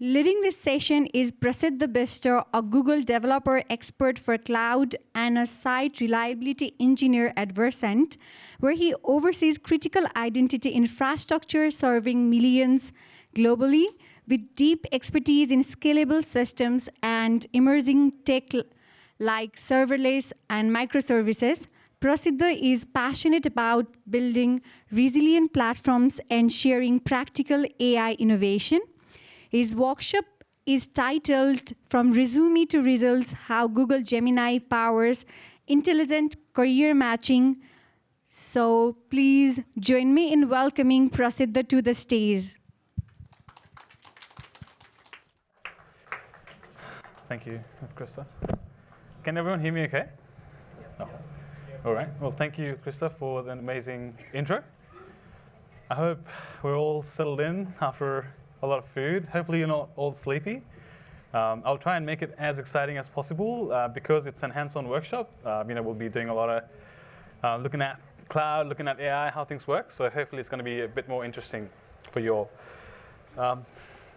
Leading this session is Prasiddha Bista, a Google developer expert for cloud and a site reliability engineer at Vertex, where he oversees critical identity infrastructure serving millions globally with deep expertise in scalable systems and emerging tech like serverless and microservices. Prasiddha is passionate about building resilient platforms and sharing practical AI innovation. His workshop is titled From Resume to Results, How Google Gemini Powers Intelligent Career Matching. So please join me in welcoming Prasiddha to the stage. Thank you, Krista. Can everyone hear me okay? Oh. All right. Well, thank you, Krista, for the amazing intro. I hope we're all settled in after a lot of food. Hopefully you're not all sleepy. I'll try and make it as exciting as possible because it's an hands-on workshop. We'll be doing a lot of looking at cloud, looking at AI, how things work. So hopefully it's going to be a bit more interesting for you all.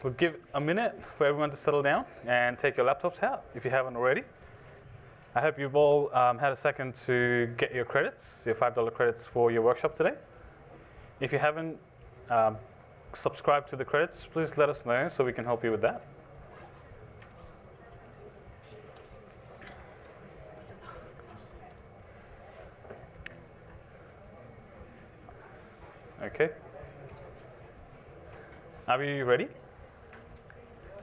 We'll give a minute for everyone to settle down and take your laptops out if you haven't already. I hope you've all had a second to get your credits, your $5 credits for your workshop today. If you haven't subscribed to the credits, please let us know so we can help you with that. Okay. Are we ready?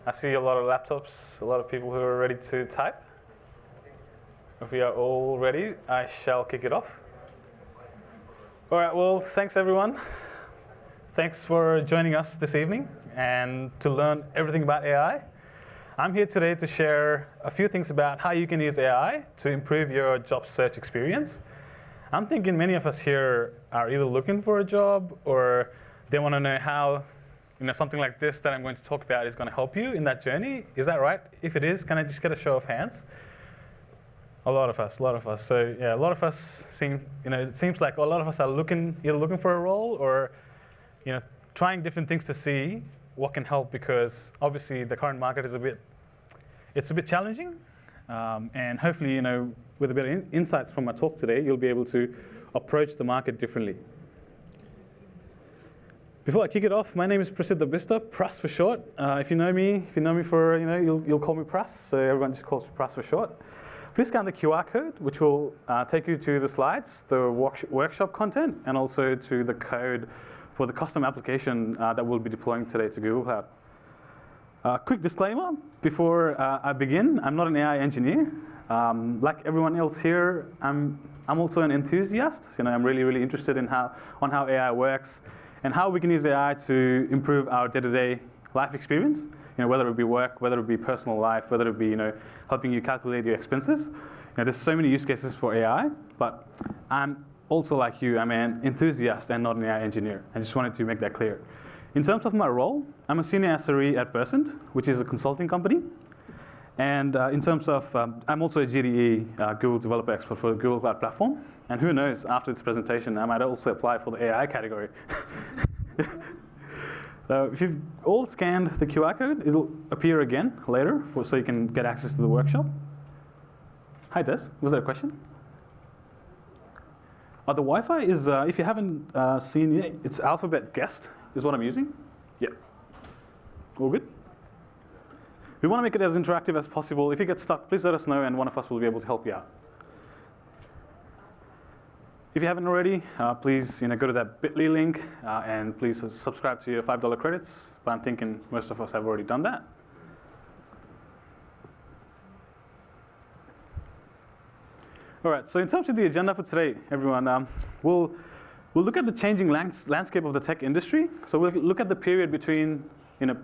I see a lot of laptops, a lot of people who are ready to type. If we are all ready, I shall kick it off. All right, well, thanks everyone. Thanks for joining us this evening and to learn everything about AI. I'm here today to share a few things about how you can use AI to improve your job search experience. I'm thinking many of us here are either looking for a job or they want to know how something like this that I'm going to talk about is going to help you in that journey. Is that right? If it is, can I just get a show of hands? A lot of us. So yeah, a lot of us it seems like a lot of us are either looking for a role or trying different things to see what can help, because obviously the current market is a bit challenging. And hopefully, with a bit of insights from my talk today, you'll be able to approach the market differently. Before I kick it off, my name is Prasiddha Bista, Pras for short. If you know me for, you'll call me Pras, so everyone just calls me Pras for short. Please scan the QR code, which will take you to the slides, the workshop content, and also to the code for the custom application that we'll be deploying today to Google Cloud. Quick disclaimer before I begin, I'm not an AI engineer. Like everyone else here, I'm also an enthusiast. I'm really, really interested in how AI works and how we can use AI to improve our day-to-day life experience. Whether it be work, whether it be personal life, whether it be helping you calculate your expenses. There's so many use cases for AI, but I'm also like you, I'm an enthusiast and not an AI engineer. I just wanted to make that clear. In terms of my role, I'm a senior SRE at Vertex, which is a consulting company. And in terms of, I'm also a GDE, Google Developer Expert for the Google Cloud Platform. And who knows, after this presentation, I might also apply for the AI category. So if you've all scanned the QR code, it'll appear again later so you can get access to the workshop. Hi, Des. Was there a question? The Wi-Fi is, if you haven't seen it, it's Alphabet Guest is what I'm using. Yeah. All good? We want to make it as interactive as possible. If you get stuck, please let us know, and one of us will be able to help you out. If you haven't already, please go to that bit.ly link and please subscribe to your $5 credits. But I'm thinking most of us have already done that. All right, so in terms of the agenda for today, everyone, we'll look at the changing landscape of the tech industry. So we'll look at the period between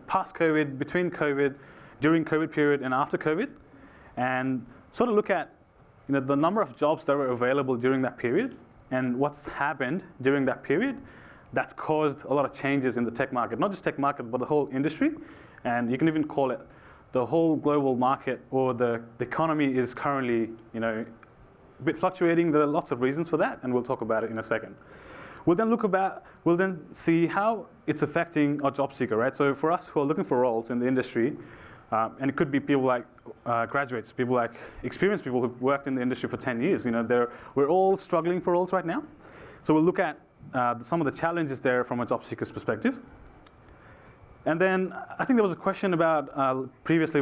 past COVID, between COVID, during COVID period, and after COVID, and sort of look at the number of jobs that were available during that period, and what's happened during that period that's caused a lot of changes in the tech market. Not just tech market, but the whole industry. And you can even call it the whole global market, or the economy is currently a bit fluctuating. There are lots of reasons for that, and we'll talk about it in a second. We'll then see how it's affecting our job seeker, right? So for us who are looking for roles in the industry, and it could be people like graduates, people like experienced people who've worked in the industry for 10 years. We're all struggling for roles right now. So we'll look at some of the challenges there from a job seeker's perspective. And then I think there was a question about previously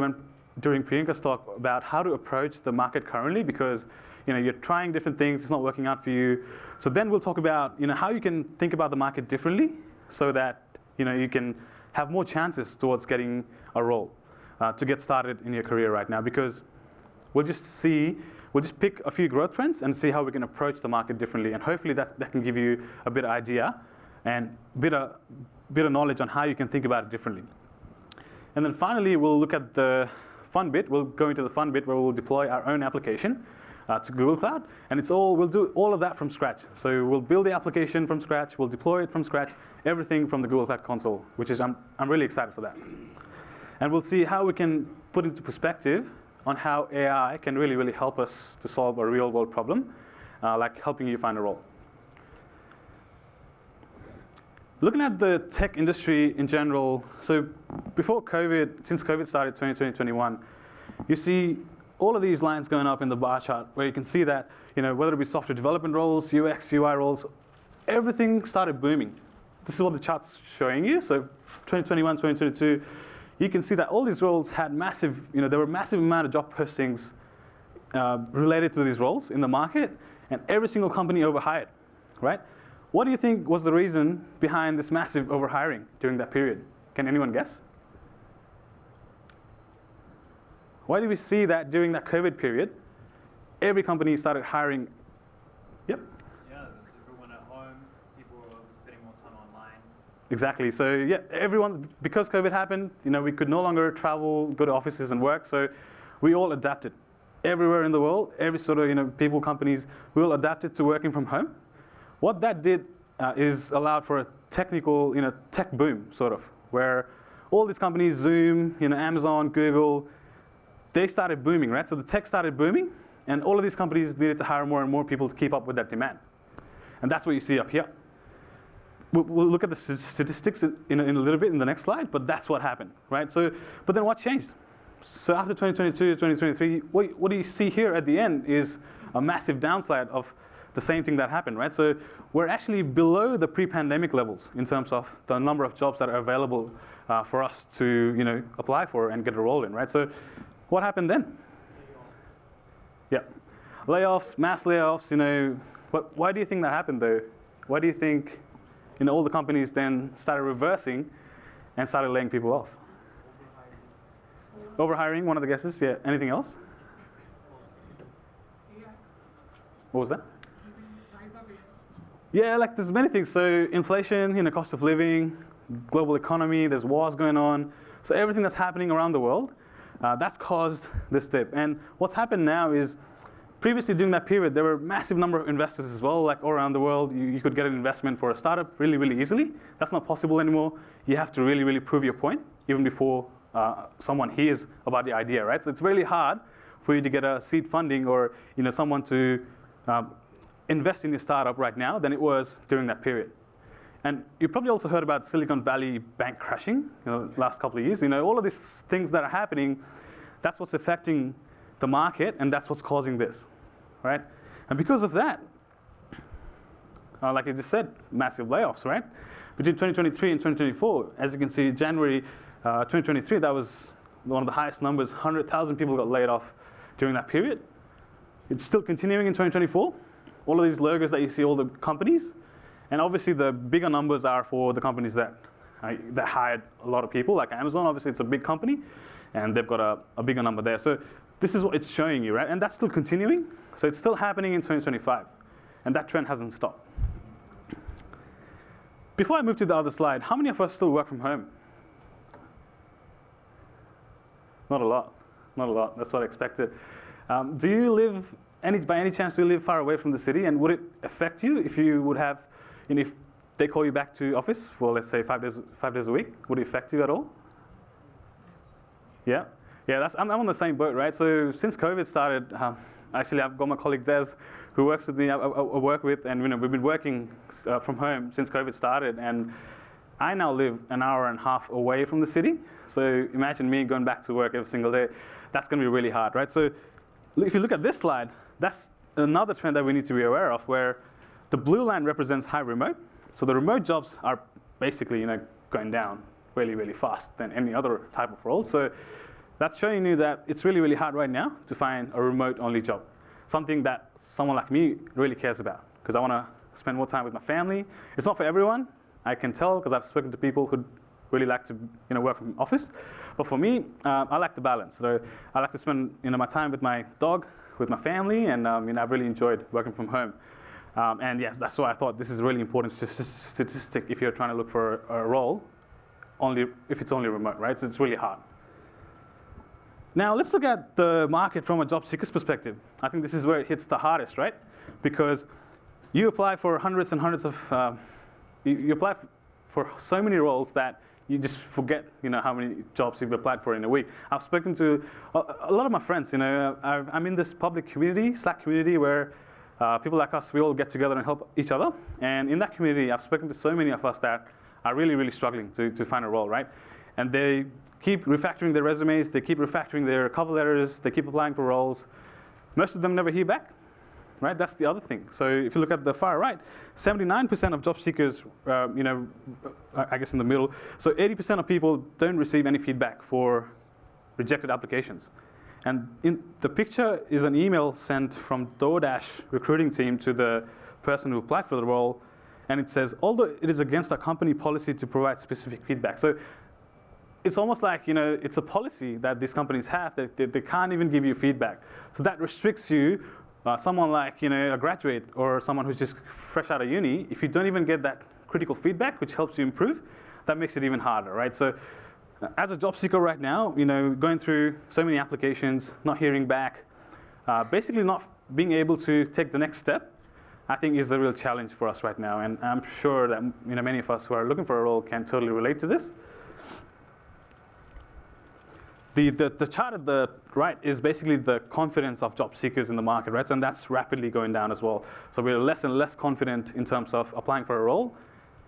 during Priyanka's talk about how to approach the market currently, because you're trying different things, it's not working out for you. So then we'll talk about how you can think about the market differently so that you can have more chances towards getting a role to get started in your career right now, because we'll just pick a few growth trends and see how we can approach the market differently, and hopefully that can give you a bit of idea and bit of knowledge on how you can think about it differently. And then finally, we'll look at the fun bit. We'll go into the fun bit where we'll deploy our own application to Google Cloud, and we'll do all of that from scratch. So we'll build the application from scratch, we'll deploy it from scratch, everything from the Google Cloud console, which is I'm really excited for that. And we'll see how we can put into perspective on how AI can really, really help us to solve a real world problem, like helping you find a role. Looking at the tech industry in general, so since COVID started 2020, 2021, you see all of these lines going up in the bar chart where you can see that, whether it be software development roles, UX, UI roles, everything started booming. This is what the chart's showing you. So 2021, 2022, you can see that all these roles had there were massive amount of job postings related to these roles in the market, and every single company overhired, right? What do you think was the reason behind this massive overhiring during that period? Can anyone guess? Why did we see that during that COVID period, every company started hiring? Yep. Yeah, there's everyone at home, people were spending more time online. Exactly. So yeah, because COVID happened, we could no longer travel, go to offices and work. So we all adapted. Everywhere in the world, every sort of people, companies, we all adapted to working from home. What that did is allowed for a technical, tech boom, sort of, where all these companies, Zoom, Amazon, Google, they started booming, right? So the tech started booming, and all of these companies needed to hire more and more people to keep up with that demand. And that's what you see up here. We'll look at the statistics in a little bit in the next slide, but that's what happened, right? But then what changed? So after 2022, 2023, what do you see here at the end is a massive downslide of the same thing that happened, right? So we're actually below the pre-pandemic levels in terms of the number of jobs that are available for us to apply for and get a role in, right? So what happened then? Yeah, layoffs, mass layoffs. Why do you think that happened though? Why do you think all the companies then started reversing and started laying people off? Overhiring, one of the guesses. Yeah. Anything else? What was that? Yeah, there's many things. So inflation, cost of living, global economy, there's wars going on. So everything that's happening around the world, that's caused this dip. And what's happened now is, previously during that period, there were a massive number of investors as well, all around the world. You could get an investment for a startup really, really easily. That's not possible anymore. You have to really, really prove your point, even before someone hears about the idea, right? So it's really hard for you to get a seed funding or someone to invest in your startup right now than it was during that period. And you probably also heard about Silicon Valley bank crashing last couple of years. All of these things that are happening, that's what's affecting the market, and that's what's causing this, right? And because of that, like I just said, massive layoffs, right? Between 2023 and 2024, as you can see, January 2023, that was one of the highest numbers. 100,000 people got laid off during that period. It's still continuing in 2024. All of these logos that you see, all the companies, and obviously the bigger numbers are for the companies that hired a lot of people, like Amazon. Obviously, it's a big company, and they've got a bigger number there. So this is what it's showing you, right? And that's still continuing. So it's still happening in 2025, and that trend hasn't stopped. Before I move to the other slide, how many of us still work from home? Not a lot. Not a lot. That's what I expected. Do you live, by any chance, do you live far away from the city? And would it affect you if you would have, if they call you back to office for, let's say, 5 days a week? Would it affect you at all? Yeah. Yeah, I'm on the same boat, right? So since COVID started, actually I've got my colleague Des, who works with me, I work with, and we've been working from home since COVID started, and I now live an hour and a half away from the city. So imagine me going back to work every single day. That's going to be really hard, right? So if you look at this slide, that's another trend that we need to be aware of, where the blue line represents high remote. So the remote jobs are basically going down really, really fast than any other type of role. So that's showing you that it's really, really hard right now to find a remote-only job, something that someone like me really cares about, because I want to spend more time with my family. It's not for everyone, I can tell, because I've spoken to people who really like to work from office. But for me, I like the balance. So I like to spend my time with my dog, with my family, and I've really enjoyed working from home. And yeah, that's why I thought this is a really important statistic if you're trying to look for a role, if it's only remote, right? So it's really hard. Now let's look at the market from a job seeker's perspective. I think this is where it hits the hardest, right? Because you apply for hundreds and hundreds of, you apply for so many roles that you just forget, how many jobs you've applied for in a week. I've spoken to a lot of my friends. I'm in this public community, Slack community, where people like us, we all get together and help each other. And in that community, I've spoken to so many of us that are really, really struggling to find a role, right? And they keep refactoring their resumes, they keep refactoring their cover letters, they keep applying for roles. Most of them never hear back, right? That's the other thing. So if you look at the far right, 79% of job seekers, I guess in the middle, so 80% of people don't receive any feedback for rejected applications. And in the picture is an email sent from DoorDash recruiting team to the person who applied for the role, and it says, although it is against our company policy to provide specific feedback. So it's almost like, it's a policy that these companies have that they can't even give you feedback. So that restricts you, someone like, a graduate or someone who's just fresh out of uni, if you don't even get that critical feedback, which helps you improve, that makes it even harder, right? So as a job seeker right now, going through so many applications, not hearing back, basically not being able to take the next step, I think is the real challenge for us right now. And I'm sure that many of us who are looking for a role can totally relate to this. The chart at the right is basically the confidence of job seekers in the market, right? And that's rapidly going down as well. So we're less and less confident in terms of applying for a role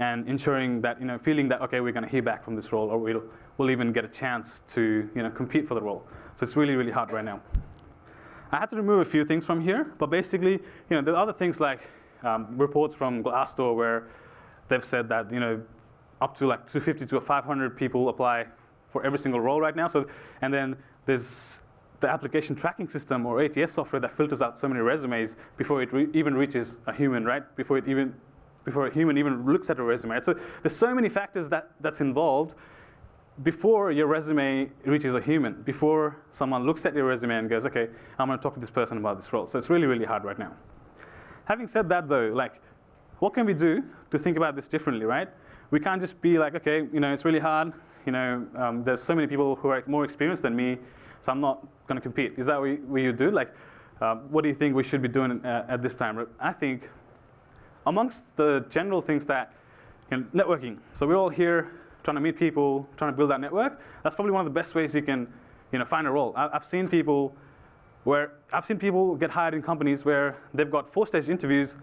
and ensuring that, feeling that, okay, we're going to hear back from this role, or we'll even get a chance to, compete for the role. So it's really, really hard right now. I had to remove a few things from here, but basically, there are other things like reports from Glassdoor where they've said that, up to like 250 to 500 people apply for every single role right now. So, and then there's the application tracking system or ATS software that filters out so many resumes before it even reaches a human, right? Before a human even looks at a resume, right? So there's so many factors that's involved before your resume reaches a human, before someone looks at your resume and goes, okay, I'm going to talk to this person about this role. So it's really, really hard right now. Having said that though, like, what can we do to think about this differently, right? We can't just be like, okay, it's really hard. There's so many people who are more experienced than me, so I'm not going to compete. Is that what you do? Like, what do you think we should be doing at this time? I think amongst the general things that, networking. So we're all here trying to meet people, trying to build that network. That's probably one of the best ways you can, find a role. I've seen people get hired in companies where they've got 4-stage interviews,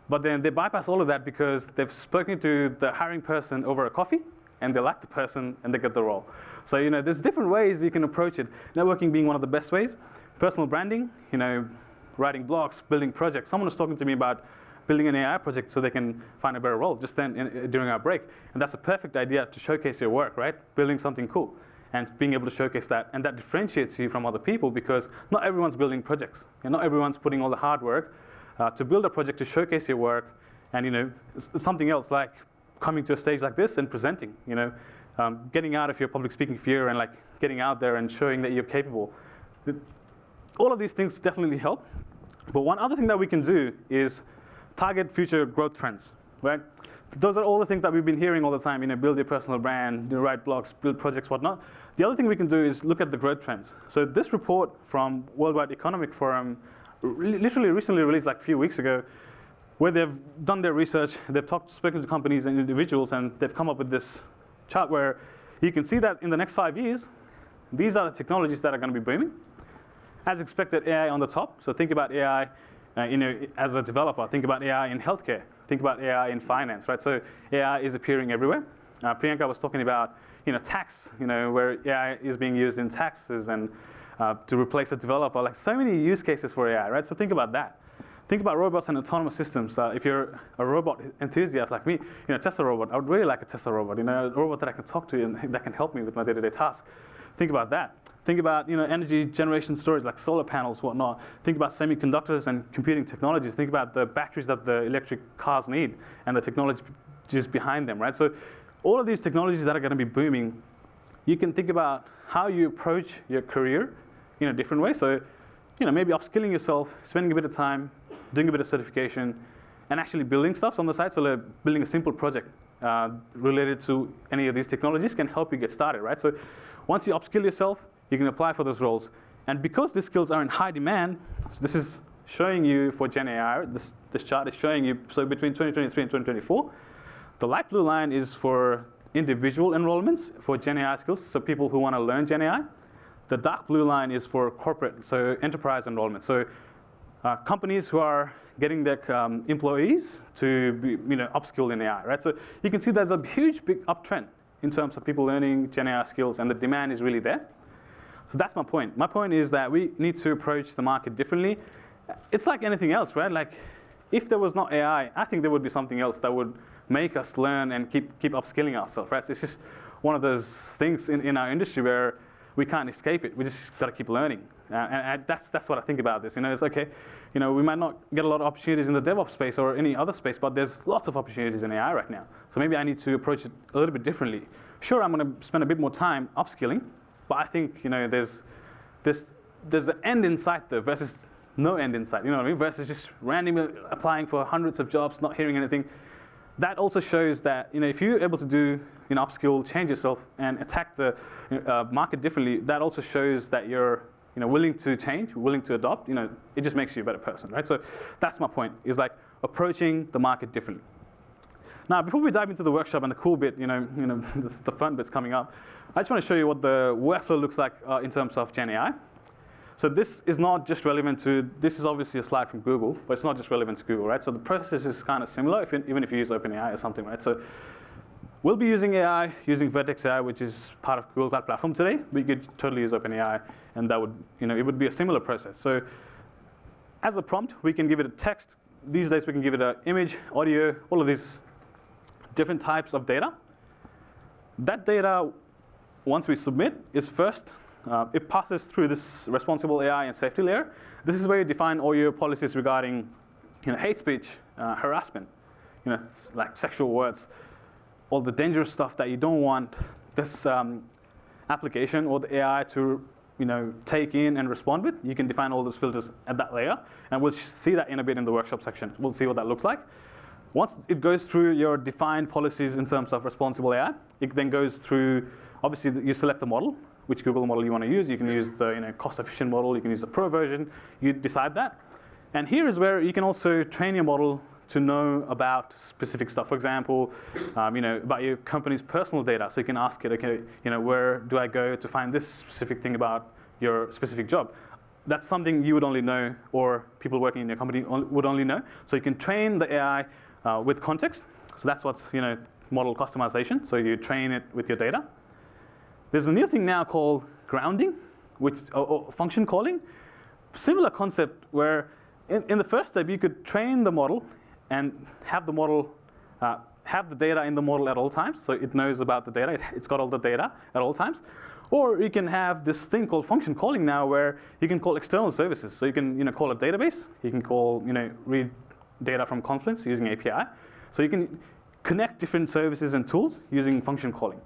but then they bypass all of that because they've spoken to the hiring person over a coffee, and they like the person, and they get the role. So, there's different ways you can approach it. Networking being one of the best ways. Personal branding, writing blogs, building projects. Someone was talking to me about building an AI project so they can find a better role just then during our break. And that's a perfect idea to showcase your work, right? Building something cool and being able to showcase that. And that differentiates you from other people because not everyone's building projects. And not everyone's putting all the hard work to build a project to showcase your work. And, it's something else like coming to a stage like this and presenting, getting out of your public speaking fear and like getting out there and showing that you're capable. All of these things definitely help. But one other thing that we can do is target future growth trends, right? Those are all the things that we've been hearing all the time, build your personal brand, write blogs, build projects, whatnot. The other thing we can do is look at the growth trends. So this report from Worldwide Economic Forum, literally recently released like a few weeks ago, where they've done their research, they've spoken to companies and individuals, and they've come up with this chart where you can see that in the next 5 years, these are the technologies that are going to be booming. As expected, AI on the top. So think about AI, as a developer, think about AI in healthcare, think about AI in finance, right? So AI is appearing everywhere. Priyanka was talking about, tax, where AI is being used in taxes and to replace a developer, like so many use cases for AI, right? So think about that. Think about robots and autonomous systems. If you're a robot enthusiast like me, Tesla robot, I would really like a Tesla robot, a robot that I can talk to and that can help me with my day-to-day tasks. Think about that. Think about energy generation storage like solar panels, whatnot. Think about semiconductors and computing technologies. Think about the batteries that the electric cars need and the technologies behind them, right? So all of these technologies that are going to be booming, you can think about how you approach your career in a different way. So maybe upskilling yourself, spending a bit of time, doing a bit of certification, and actually building stuff on the side. So like building a simple project related to any of these technologies can help you get started, right? So once you upskill yourself, you can apply for those roles. And because these skills are in high demand, so this is showing you for Gen AI, this chart is showing you, so between 2023 and 2024, the light blue line is for individual enrollments for Gen AI skills, so people who want to learn Gen AI. The dark blue line is for corporate, so enterprise enrollment. So companies who are getting their employees to be, upskilled in AI, right? So you can see there's a huge, big uptrend in terms of people learning Gen AI skills, and the demand is really there. So that's my point. My point is that we need to approach the market differently. It's like anything else, right? Like, if there was not AI, I think there would be something else that would make us learn and keep upskilling ourselves, right? So it's just one of those things in our industry where we can't escape it. We just got to keep learning. And that's what I think about this. It's okay. We might not get a lot of opportunities in the DevOps space or any other space, but there's lots of opportunities in AI right now. So maybe I need to approach it a little bit differently. Sure, I'm going to spend a bit more time upskilling, but I think there's an end in sight though versus no end in sight. You know what I mean? Versus just randomly applying for hundreds of jobs, not hearing anything. That also shows that if you're able to do upskill, change yourself, and attack the market differently, that also shows that you're willing to change, willing to adopt. It just makes you a better person, right? So that's my point. Is like approaching the market differently. Now, before we dive into the workshop and the cool bit, the fun bit's coming up, I just want to show you what the workflow looks like in terms of Gen AI. So this is not just relevant to, this is obviously a slide from Google, but it's not just relevant to Google, right? So the process is kind of similar, even if you use OpenAI or something, right? So we'll be using AI, using Vertex AI, which is part of Google Cloud Platform today. We could totally use OpenAI, and that would, it would be a similar process. So as a prompt, we can give it a text. These days, we can give it an image, audio, all of these different types of data. That data, once we submit, is first, it passes through this responsible AI and safety layer. This is where you define all your policies regarding hate speech, harassment, like sexual words, all the dangerous stuff that you don't want this application or the AI to take in and respond with. You can define all those filters at that layer, and we'll see that in a bit in the workshop section. We'll see what that looks like. Once it goes through your defined policies in terms of responsible AI, it then goes through, obviously you select the model, which Google model you want to use. You can use the cost-efficient model, you can use the pro version, you decide that. And here is where you can also train your model to know about specific stuff. For example, about your company's personal data. So you can ask it, okay, where do I go to find this specific thing about your specific job? That's something you would only know, or people working in your company would only know. So you can train the AI with context. So that's what's model customization. So you train it with your data. There's a new thing now called grounding, which or function calling. Similar concept where in the first step you could train the model and have the model have the data in the model at all times, so it knows about the data. It's got all the data at all times. Or you can have this thing called function calling now, where you can call external services. So you can call a database. You can call read data from Confluence using API. So you can connect different services and tools using function calling,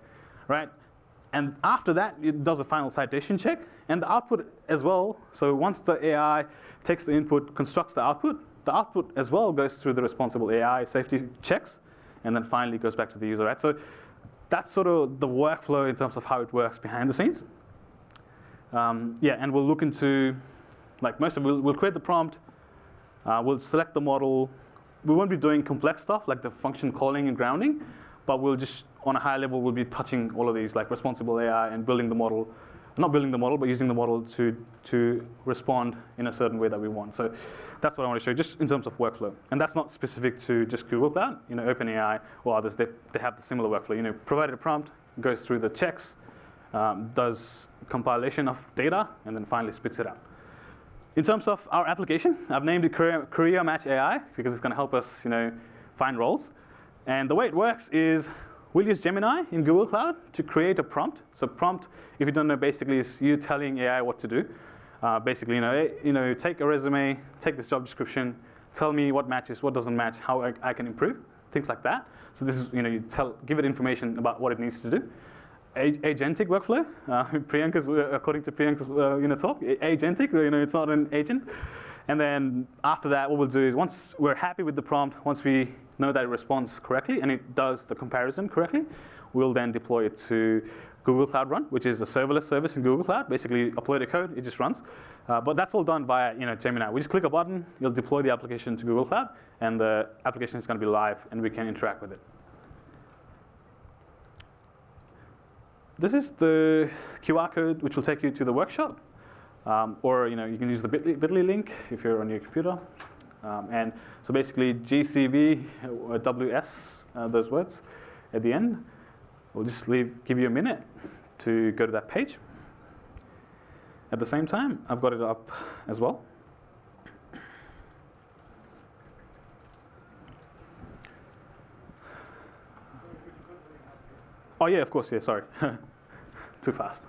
right? And after that, it does a final citation check and the output as well. So once the AI takes the input, constructs the output as well goes through the responsible AI safety checks, and then finally goes back to the user, right? So that's sort of the workflow in terms of how it works behind the scenes. And we'll look into, like most of it, we'll create the prompt, we'll select the model. We won't be doing complex stuff like the function calling and grounding, but we'll just, on a high level, we'll be touching all of these, like responsible AI and building the model not building the model, but using the model to respond in a certain way that we want. So that's what I want to show you, just in terms of workflow. And that's not specific to just Google Cloud. OpenAI or others, they have the similar workflow. Provided a prompt, goes through the checks, does compilation of data, and then finally spits it out. In terms of our application, I've named it CareerMatch AI because it's going to help us, find roles. And the way it works is we'll use Gemini in Google Cloud to create a prompt. So prompt, if you don't know, basically is you telling AI what to do. Basically, take a resume, take this job description, tell me what matches, what doesn't match, how I can improve, things like that. So this is, you give it information about what it needs to do. Agentic workflow. According to Priyanka's talk, agentic. It's not an agent. And then after that, what we'll do is once we're happy with the prompt, once we know that it responds correctly and it does the comparison correctly, we'll then deploy it to Google Cloud Run, which is a serverless service in Google Cloud. Basically, upload a code, it just runs. But that's all done via Gemini. We just click a button, you'll deploy the application to Google Cloud, and the application is going to be live, and we can interact with it. This is the QR code which will take you to the workshop, or you can use the bit.ly link if you're on your computer. And so basically GCV or WS, those words at the end. We'll just give you a minute to go to that page. At the same time, I've got it up as well. Oh yeah, of course, yeah, sorry. Too fast.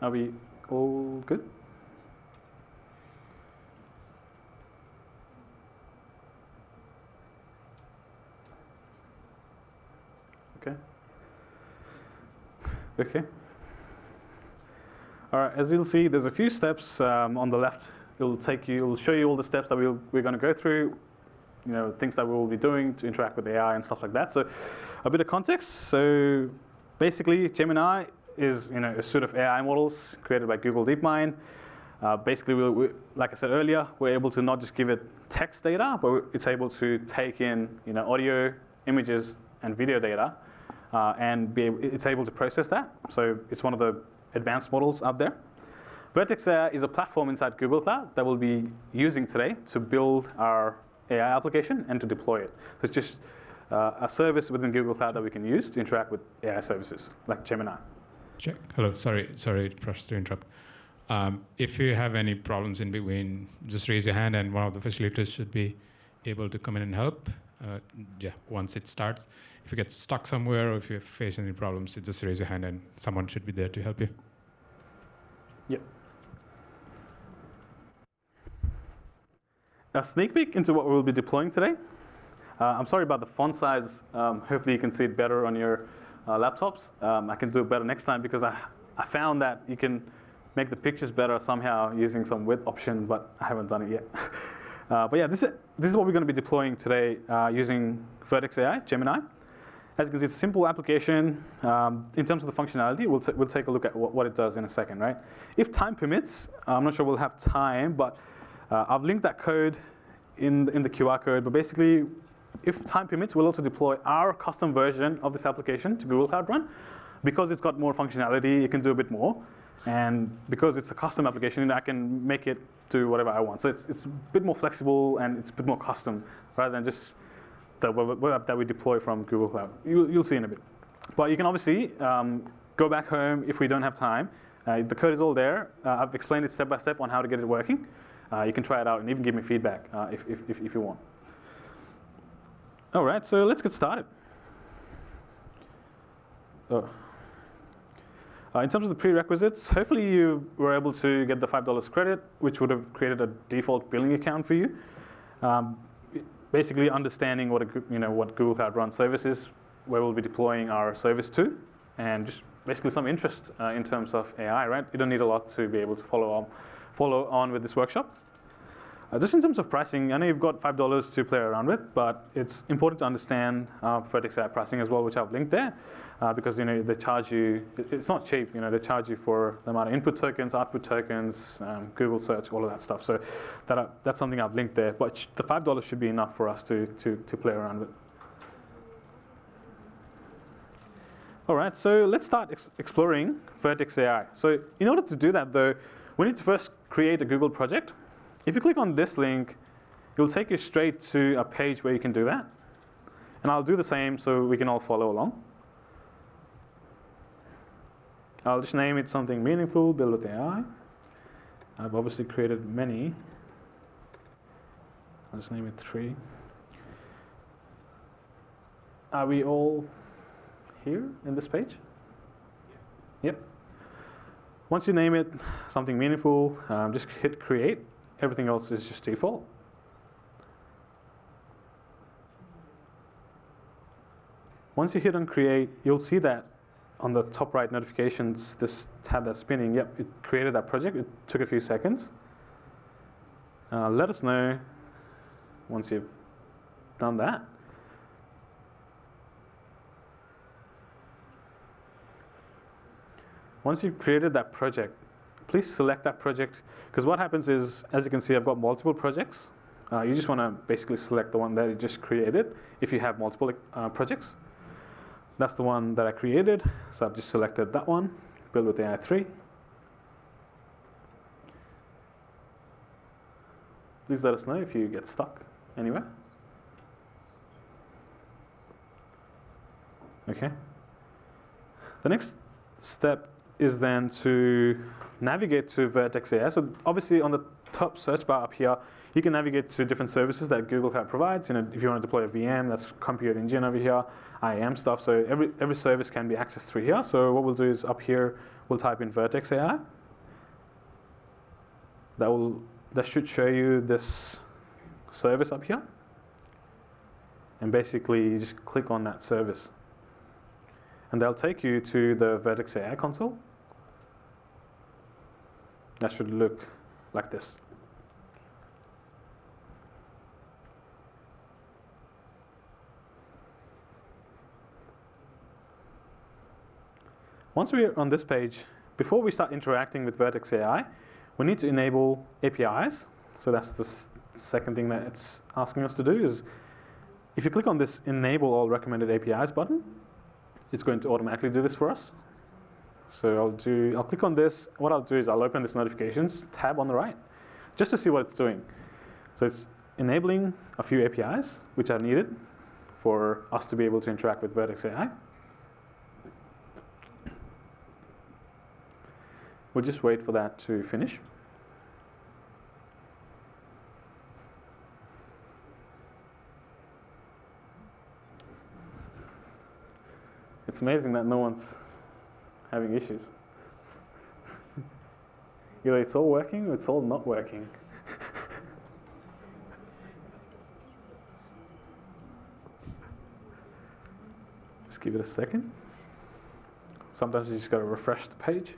Are we all good? Okay. All right, as you'll see, there's a few steps on the left. It'll show you all the steps that we're going to go through, things that we will be doing to interact with AI and stuff like that. So a bit of context. So basically, Gemini is a suite of AI models created by Google DeepMind. Basically, like I said earlier, we're able to not just give it text data, but it's able to take in audio, images, and video data. And it's able to process that. So it's one of the advanced models out there. Vertex AI is a platform inside Google Cloud that we'll be using today to build our AI application and to deploy it. So it's just a service within Google Cloud that we can use to interact with AI services like Gemini. Check. Hello. Sorry, Prash, to interrupt. If you have any problems in between, just raise your hand, and one of the facilitators should be able to come in and help. Once it starts. If you get stuck somewhere or if you face any problems, just raise your hand and someone should be there to help you. Yep. A sneak peek into what we'll be deploying today. I'm sorry about the font size. Hopefully you can see it better on your laptops. I can do it better next time because I found that you can make the pictures better somehow using some width option, but I haven't done it yet. But yeah, this is what we're going to be deploying today using Vertex AI, Gemini. As you can see, it's a simple application. In terms of the functionality, we'll take a look at what it does in a second, right? If time permits, I'm not sure we'll have time, but I've linked that code in the QR code. But basically, if time permits, we'll also deploy our custom version of this application to Google Cloud Run. Because it's got more functionality, it can do a bit more. And because it's a custom application, I can make it do whatever I want. So it's a bit more flexible and it's a bit more custom rather than just the web app that we deploy from Google Cloud. You'll see in a bit. But you can obviously go back home if we don't have time. The code is all there. I've explained it step by step on how to get it working. You can try it out and even give me feedback if you want. All right, so let's get started. In terms of the prerequisites, hopefully you were able to get the $5 credit, which would have created a default billing account for you. Basically understanding what Google Cloud Run service is, where we'll be deploying our service to, and just basically some interest in terms of AI, right? You don't need a lot to be able to follow on with this workshop. Just in terms of pricing, I know you've got $5 to play around with, but it's important to understand Vertex AI pricing as well, which I've linked there, because they charge you. It's not cheap. They charge you for the amount of input tokens, output tokens, Google search, all of that stuff. So that's something I've linked there. But the $5 should be enough for us to play around with. All right, so let's start exploring Vertex AI. So in order to do that, though, we need to first create a Google project. If you click on this link, it will take you straight to a page where you can do that. And I'll do the same so we can all follow along. I'll just name it something meaningful, build with AI. I've obviously created many. I'll just name it 3. Are we all here in this page? Yep. Once you name it something meaningful, just hit create. Everything else is just default. Once you hit on create, you'll see that on the top right notifications, this tab that's spinning, yep, it created that project. It took a few seconds. Let us know once you've done that. Once you've created that project, please select that project, because what happens is, as you can see, I've got multiple projects. You just want to basically select the one that you just created if you have multiple projects. That's the one that I created, so I've just selected that one, build with AI 3. Please let us know if you get stuck anywhere. Okay. The next step is then to navigate to Vertex AI. So obviously on the top search bar up here, you can navigate to different services that Google Cloud provides. If you want to deploy a VM, that's Compute Engine over here, IAM stuff. So every service can be accessed through here. So what we'll do is up here, we'll type in Vertex AI. That should show you this service up here. And basically, you just click on that service. And they'll take you to the Vertex AI console. That should look like this. Once we're on this page, before we start interacting with Vertex AI, we need to enable APIs. So that's the second thing that it's asking us to do is, if you click on this Enable All Recommended APIs button, it's going to automatically do this for us. So I'll click on this. What I'll do is I'll open this notifications tab on the right, just to see what it's doing. So it's enabling a few APIs, which are needed for us to be able to interact with Vertex AI. We'll just wait for that to finish. It's amazing that no one's having issues. Either it's all working or it's all not working. Just give it a second. Sometimes you just got to refresh the page.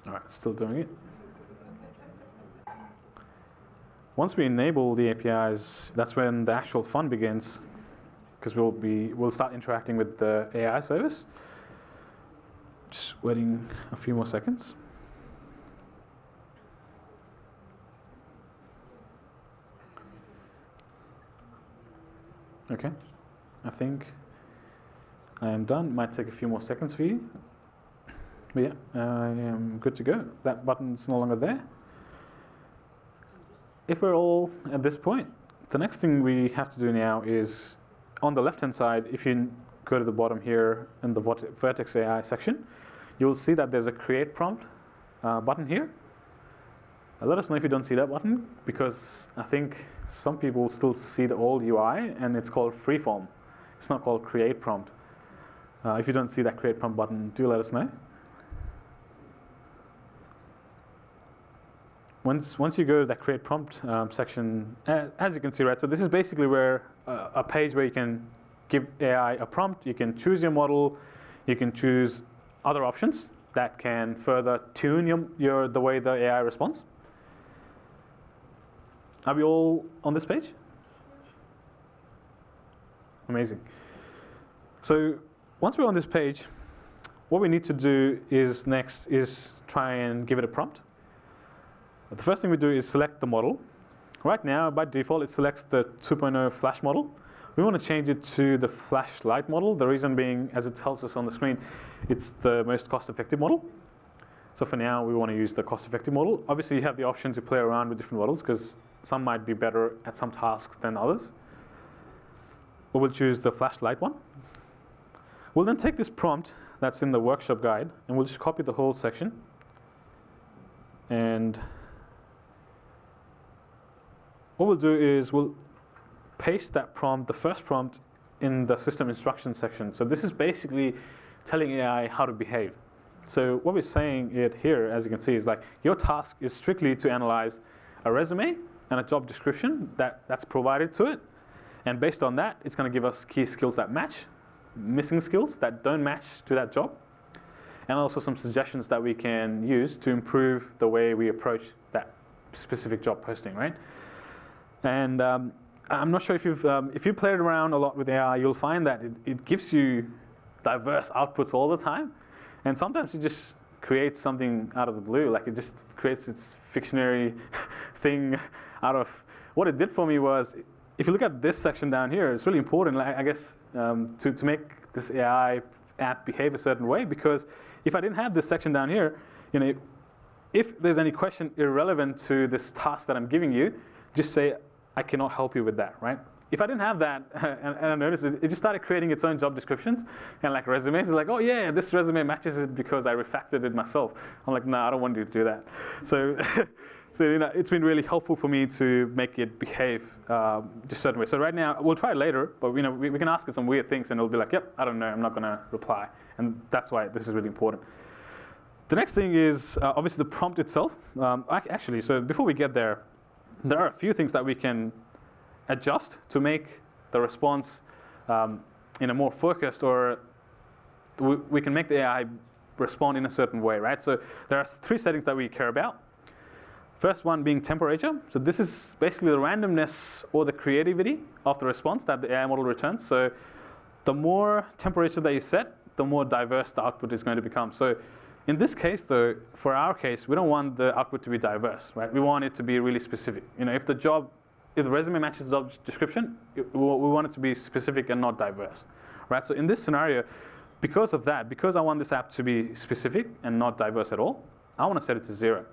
All right, still doing it. Once we enable the APIs, that's when the actual fun begins, because we'll start interacting with the AI service. Just waiting a few more seconds. Okay, I think I am done. Might take a few more seconds for you. But yeah, I am good to go. That button's no longer there. If we're all at this point, the next thing we have to do now is, on the left-hand side, if you go to the bottom here in the Vertex AI section, you'll see that there's a Create Prompt button here. Let us know if you don't see that button, because I think some people still see the old UI, and it's called Freeform. It's not called Create Prompt. If you don't see that Create Prompt button, do let us know. Once you go to that Create Prompt section, as you can see, right, so this is basically where a page where you can give AI a prompt, you can choose your model, you can choose other options, that can further tune the way the AI responds. Are we all on this page? Amazing. So once we're on this page, what we need to do next is try and give it a prompt. The first thing we do is select the model. Right now, by default, it selects the 2.0 Flash model. We want to change it to the Flash Lite model. The reason being, as it tells us on the screen, it's the most cost-effective model. So for now, we want to use the cost-effective model. Obviously, you have the option to play around with different models because some might be better at some tasks than others. But we'll choose the Flash Lite one. We'll then take this prompt that's in the workshop guide, and we'll just copy the whole section. And what we'll do is we'll paste that prompt, the first prompt, in the system instructions section. So this is basically telling AI how to behave. So what we're saying it here, as you can see, is like your task is strictly to analyze a resume and a job description that's provided to it. And based on that, it's going to give us key skills that match, missing skills that don't match to that job, and also some suggestions that we can use to improve the way we approach that specific job posting, right? And I'm not sure if you've played around a lot with AI, you'll find that it gives you diverse outputs all the time, and sometimes it just creates something out of the blue, like it just creates its fictionary thing out of. What it did for me was, if you look at this section down here, it's really important, I guess, to make this AI app behave a certain way, because if I didn't have this section down here, if there's any question irrelevant to this task that I'm giving you, just say, I cannot help you with that, right? If I didn't have that, and I noticed it just started creating its own job descriptions and like resumes. It's like, oh yeah, this resume matches it because I refactored it myself. I'm like, no, I don't want you to do that. So, it's been really helpful for me to make it behave just a certain way. So right now, we'll try it later, but we can ask it some weird things and it'll be like, yep, I don't know, I'm not gonna reply. And that's why this is really important. The next thing is obviously the prompt itself. Actually, so before we get there are a few things that we can adjust to make the response in a more focused, or we can make the AI respond in a certain way, right? So there are 3 settings that we care about. First one being temperature. So this is basically the randomness or the creativity of the response that the AI model returns. So the more temperature that you set, the more diverse the output is going to become. So in this case, though, for our case, we don't want the output to be diverse, right? We want it to be really specific. If the resume matches the job description, we want it to be specific and not diverse, right? So in this scenario, because of that, because I want this app to be specific and not diverse at all, I want to set it to 0,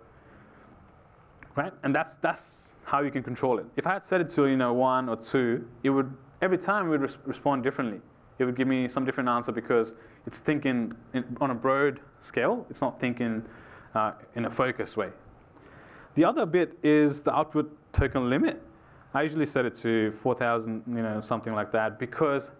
right? And that's how you can control it. If I had set it to 1 or 2, it would every time it would respond differently. It would give me some different answer because it's thinking on a broad scale. It's not thinking in a focused way. The other bit is the output token limit. I usually set it to 4,000, something like that, because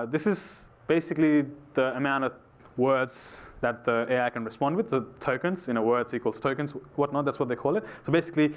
this is basically the amount of words that the AI can respond with. The tokens, words equals tokens, whatnot. That's what they call it. So basically,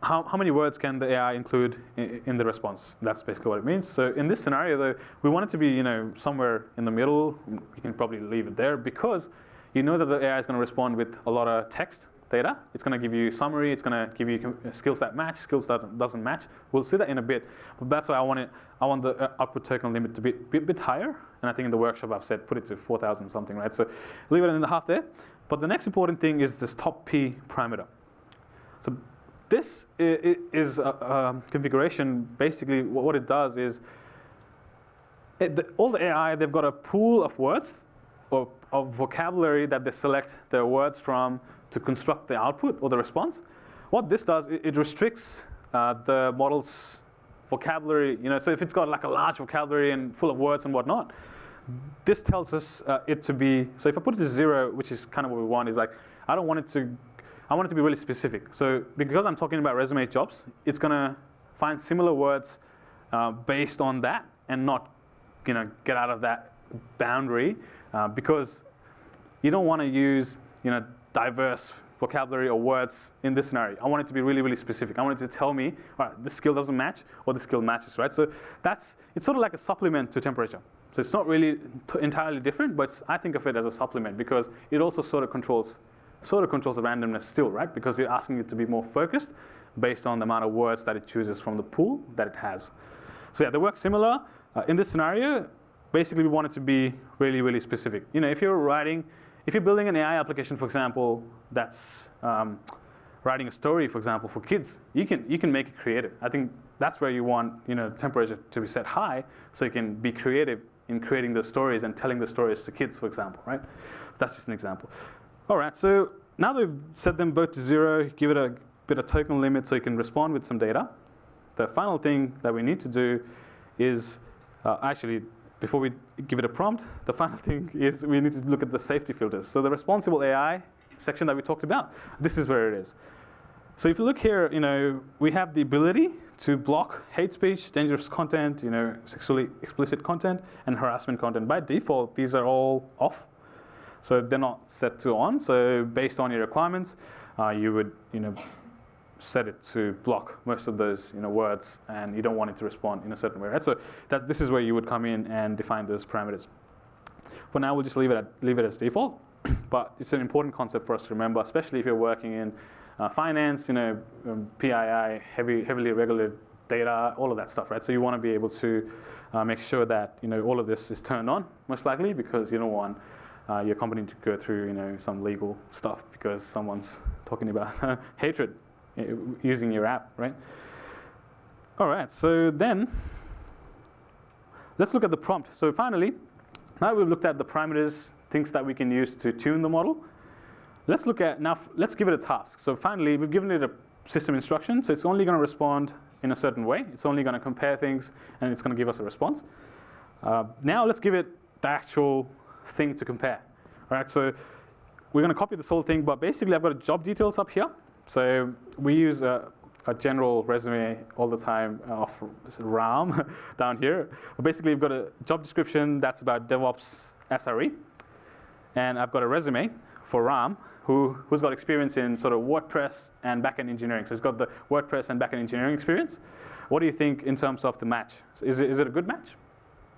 how many words can the AI include in the response? That's basically what it means. So in this scenario, though, we want it to be, somewhere in the middle. You can probably leave it there because you know that the AI is going to respond with a lot of text data. It's going to give you summary. It's going to give you skills that match, skills that doesn't match. We'll see that in a bit. But that's why I want the output token limit to be a bit higher. And I think in the workshop I've said put it to 4,000 something, right? So leave it in the half there. But the next important thing is this top P parameter. So this is a configuration. Basically, what it does is all the AI, they've got a pool of words or of vocabulary that they select their words from to construct the output or the response. What this does, it restricts the model's vocabulary. So if it's got like a large vocabulary and full of words and whatnot, this tells us it to be. So if I put it to 0, which is kind of what we want, is like I want it to be really specific. So because I'm talking about resume jobs, it's going to find similar words based on that and not, get out of that boundary because you don't want to use, diverse vocabulary or words in this scenario. I want it to be really, really specific. I want it to tell me, all right, this skill doesn't match or this skill matches, right? So it's sort of like a supplement to temperature. So it's not really entirely different, but I think of it as a supplement because it also sort of controls the randomness still, right? Because you're asking it to be more focused based on the amount of words that it chooses from the pool that it has. So yeah, they work similar. In this scenario, basically we want it to be really, really specific. You know, if you're building an AI application, for example, that's writing a story, for example, for kids, you can make it creative. I think that's where you want, you know, the temperature to be set high so you can be creative in creating the stories and telling the stories to kids, for example, right? That's just an example. All right, so now that we've set them both to 0, give it a bit of token limit so you can respond with some data. The final thing that we need to do is, actually, before we give it a prompt, the final thing is we need to look at the safety filters. So the responsible AI section that we talked about, this is where it is. So if you look here, you know, we have the ability to block hate speech, dangerous content, you know, sexually explicit content, and harassment content. By default, these are all off. So they're not set to on. So based on your requirements, you would, you know, set it to block most of those, you know, words, and you don't want it to respond in a certain way, right? So this is where you would come in and define those parameters. For now, we'll just leave it as default. But it's an important concept for us to remember, especially if you're working in finance, you know, PII, heavily regulated data, all of that stuff, right? So you want to be able to make sure that, you know, all of this is turned on, most likely, because you don't want your company to go through, you know, some legal stuff because someone's talking about hatred using your app, right? All right, so then let's look at the prompt. So finally, now we've looked at the parameters, things that we can use to tune the model. Let's look at, now let's give it a task. So finally, we've given it a system instruction, so it's only going to respond in a certain way. It's only going to compare things, and it's going to give us a response. Now let's give it the actual thing to compare. All right, so we're going to copy this whole thing, but basically I've got job details up here. So we use a general resume all the time of RAM down here. But basically, we've got a job description that's about DevOps SRE. And I've got a resume for Ram who's got experience in sort of WordPress and backend engineering. So he's got the WordPress and backend engineering experience. What do you think in terms of the match? Is it a good match?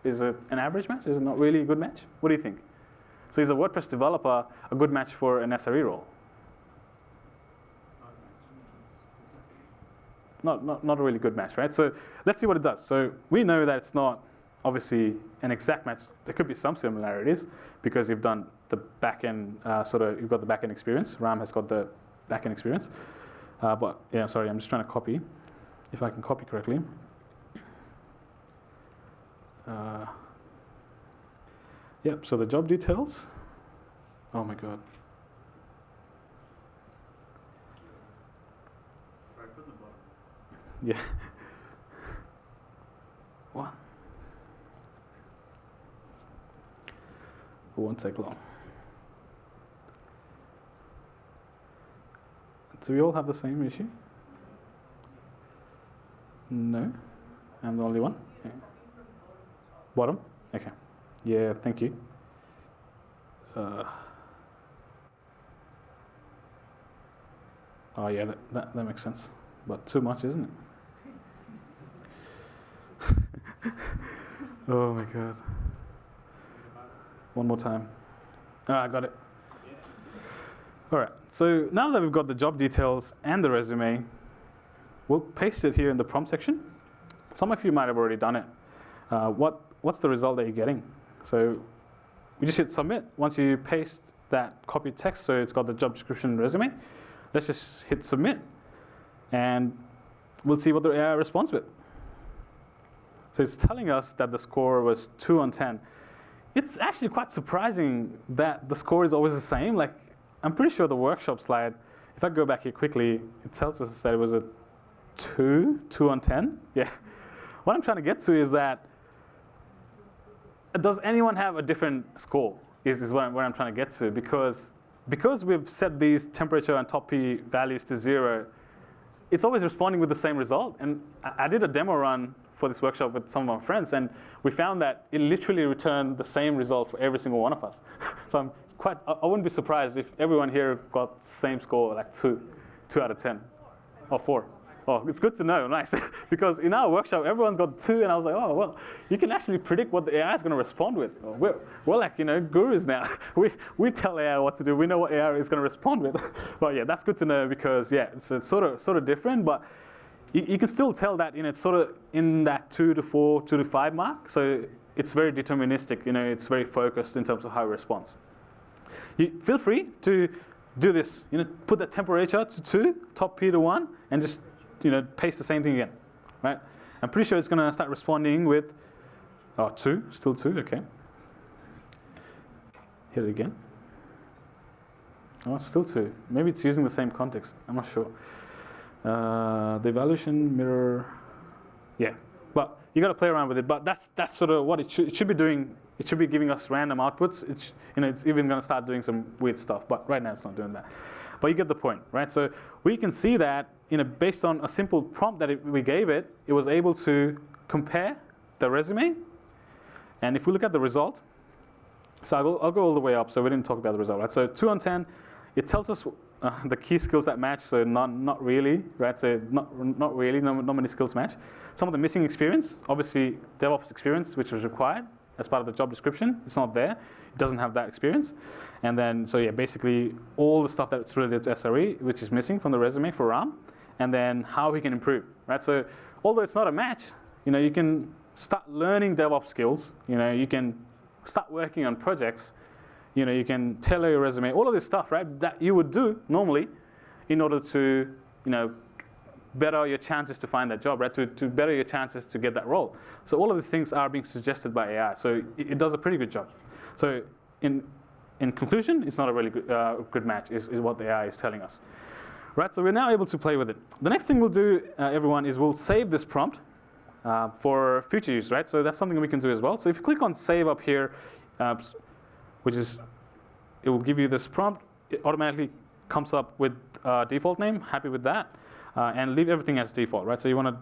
Is it an average match? Is it not really a good match? What do you think? So is a WordPress developer a good match for an SRE role? Not a really good match, right? So let's see what it does. So we know that it's not obviously an exact match. There could be some similarities because you've done the backend you've got the backend experience. Ram has got the backend experience. But yeah, sorry, I'm just trying to copy, if I can copy correctly. Yep, so the job details. Oh my God. Yeah. One. It won't take long. Do we all have the same issue? No? I'm the only one? Yeah. Bottom? Okay. Yeah, thank you. Oh yeah, that makes sense. But too much, isn't it? Oh my God. One more time. I got it. All right, so now that we've got the job details and the resume, we'll paste it here in the prompt section. Some of you might have already done it. What's the result that you're getting? So we just hit submit. Once you paste that copied text, so it's got the job description and resume, let's just hit submit, and we'll see what the AI responds with. So it's telling us that the score was 2 on 10. It's actually quite surprising that the score is always the same. Like, I'm pretty sure the workshop slide, if I go back here quickly, it tells us that it was a 2 on 10. Yeah. What I'm trying to get to is that, does anyone have a different score? Is what I'm trying to get to. Because we've set these temperature and top P values to 0, it's always responding with the same result. And I did a demo run for this workshop with some of my friends, and we found that it literally returned the same result for every single one of us. So I wouldn't be surprised if everyone here got the same score, like 2 out of 10, or 4. Oh, it's good to know, nice. Because in our workshop, everyone's got 2, and I was like, oh, well, you can actually predict what the AI is going to respond with. We're like, gurus now. We tell AI what to do. We know what AI is going to respond with. But yeah, that's good to know because, yeah, it's sort of different, but you can still tell that, it's sort of in that 2 to 4, 2 to 5 mark. So it's very deterministic, it's very focused in terms of how it responds. You feel free to do this, put that temperature to 2, top P to 1, and just, paste the same thing again, right? I'm pretty sure it's going to start responding with, 2, still 2, okay. Hit it again. Oh, still 2. Maybe it's using the same context. I'm not sure. The evaluation mirror, yeah. But you got to play around with it. But that's sort of what it should be doing. It should be giving us random outputs. It's even going to start doing some weird stuff. But right now it's not doing that. But you get the point, right? So we can see that, based on a simple prompt that we gave it, it was able to compare the resume. And if we look at the result, so I'll go all the way up. So we didn't talk about the result, right? So 2 on 10, it tells us the key skills that match. So not really, right? So not really, not many skills match. Some of the missing experience, obviously DevOps experience, which was required as part of the job description, it's not there. It doesn't have that experience. And then, so yeah, basically all the stuff that's related to SRE, which is missing from the resume for Ram, and then how he can improve, right? So although it's not a match, you can start learning DevOps skills. You can start working on projects. You can tailor your resume, all of this stuff, right, that you would do normally in order to, better your chances to find that job, right, to better your chances to get that role. So all of these things are being suggested by AI. So it does a pretty good job. So in conclusion, it's not a really good match, is what the AI is telling us. Right, so we're now able to play with it. The next thing we'll do, everyone, is we'll save this prompt for future use, right? So that's something we can do as well. So if you click on save up here, which is, it will give you this prompt. It automatically comes up with default name. Happy with that. And leave everything as default, right? So you want to,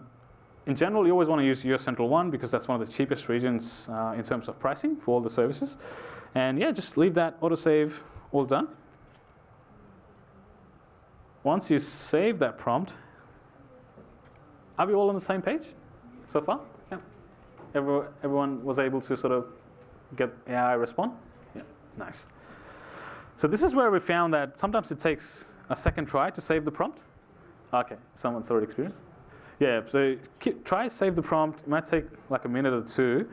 in general, you always want to use US Central 1 because that's one of the cheapest regions in terms of pricing for all the services. And yeah, just leave that autosave all done. Once you save that prompt, are we all on the same page so far? Yeah. Everyone was able to sort of get AI respond? Yeah, nice. So this is where we found that sometimes it takes a second try to save the prompt. Okay, someone's already experienced. Yeah, so try save the prompt. It might take like a minute or 2,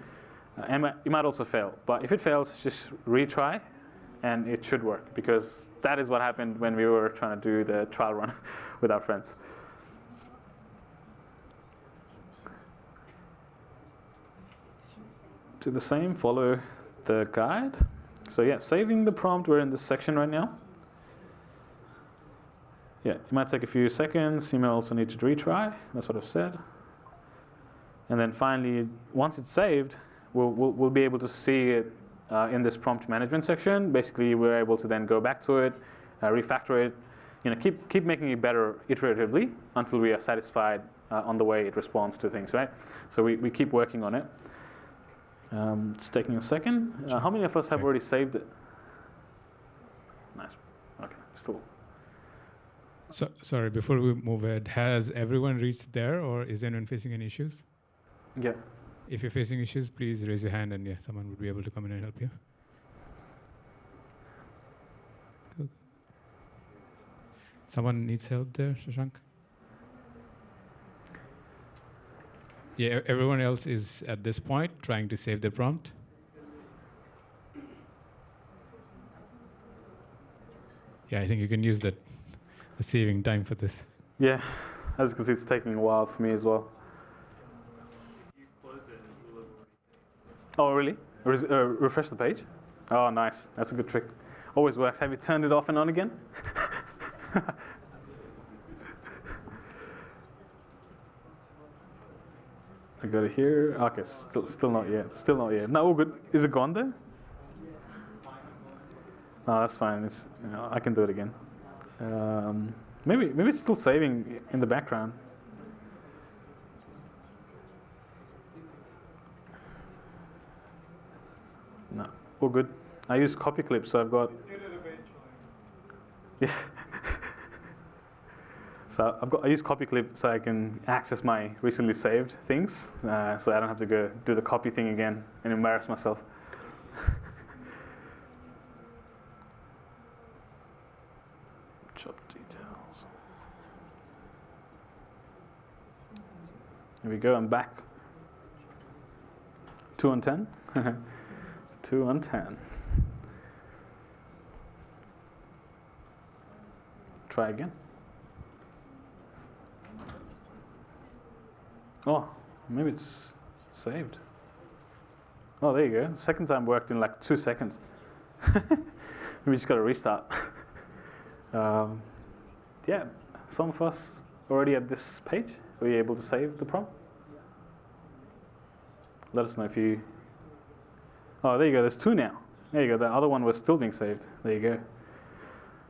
and you might also fail. But if it fails, just retry, and it should work because that is what happened when we were trying to do the trial run with our friends. Do the same, follow the guide. So yeah, saving the prompt, we're in this section right now. Yeah, it might take a few seconds. You may also need to retry. That's what I've said. And then finally, once it's saved, we'll be able to see it in this prompt management section. Basically, we're able to then go back to it, refactor it, keep making it better iteratively until we are satisfied on the way it responds to things, right? So we keep working on it. It's taking a second. How many of us have already saved it? Nice. Okay, still. So, sorry, before we move ahead, has everyone reached there, or is anyone facing any issues? Yeah. If you're facing issues, please raise your hand, and yeah, someone would be able to come in and help you. Cool. Someone needs help there, Shashank? Yeah, everyone else is at this point trying to save the prompt. Yeah, I think you can use the saving time for this. Yeah, as you can see, it's taking a while for me as well. You close it, it will Oh, really? Refresh the page? Oh, nice. That's a good trick. Always works. Have you turned it off and on again? I got it here. Okay, still not yet. Still not yet. No, all good. Is it gone there? No, that's fine. It's, I can do it again. Maybe it's still saving in the background. No, all good. I use copy clips, so I've got. Yeah. So I use copy clip so I can access my recently saved things, so I don't have to go do the copy thing again and embarrass myself. Job details. Here we go, I'm back. 2 on 10. 2 on 10. Try again. Oh, maybe it's saved. Oh, there you go. Second time worked in like 2 seconds. Maybe just got to restart. Yeah, some of us already at this page. Were you able to save the prompt? Let us know if you... Oh, there you go. There's 2 now. There you go. The other one was still being saved. There you go.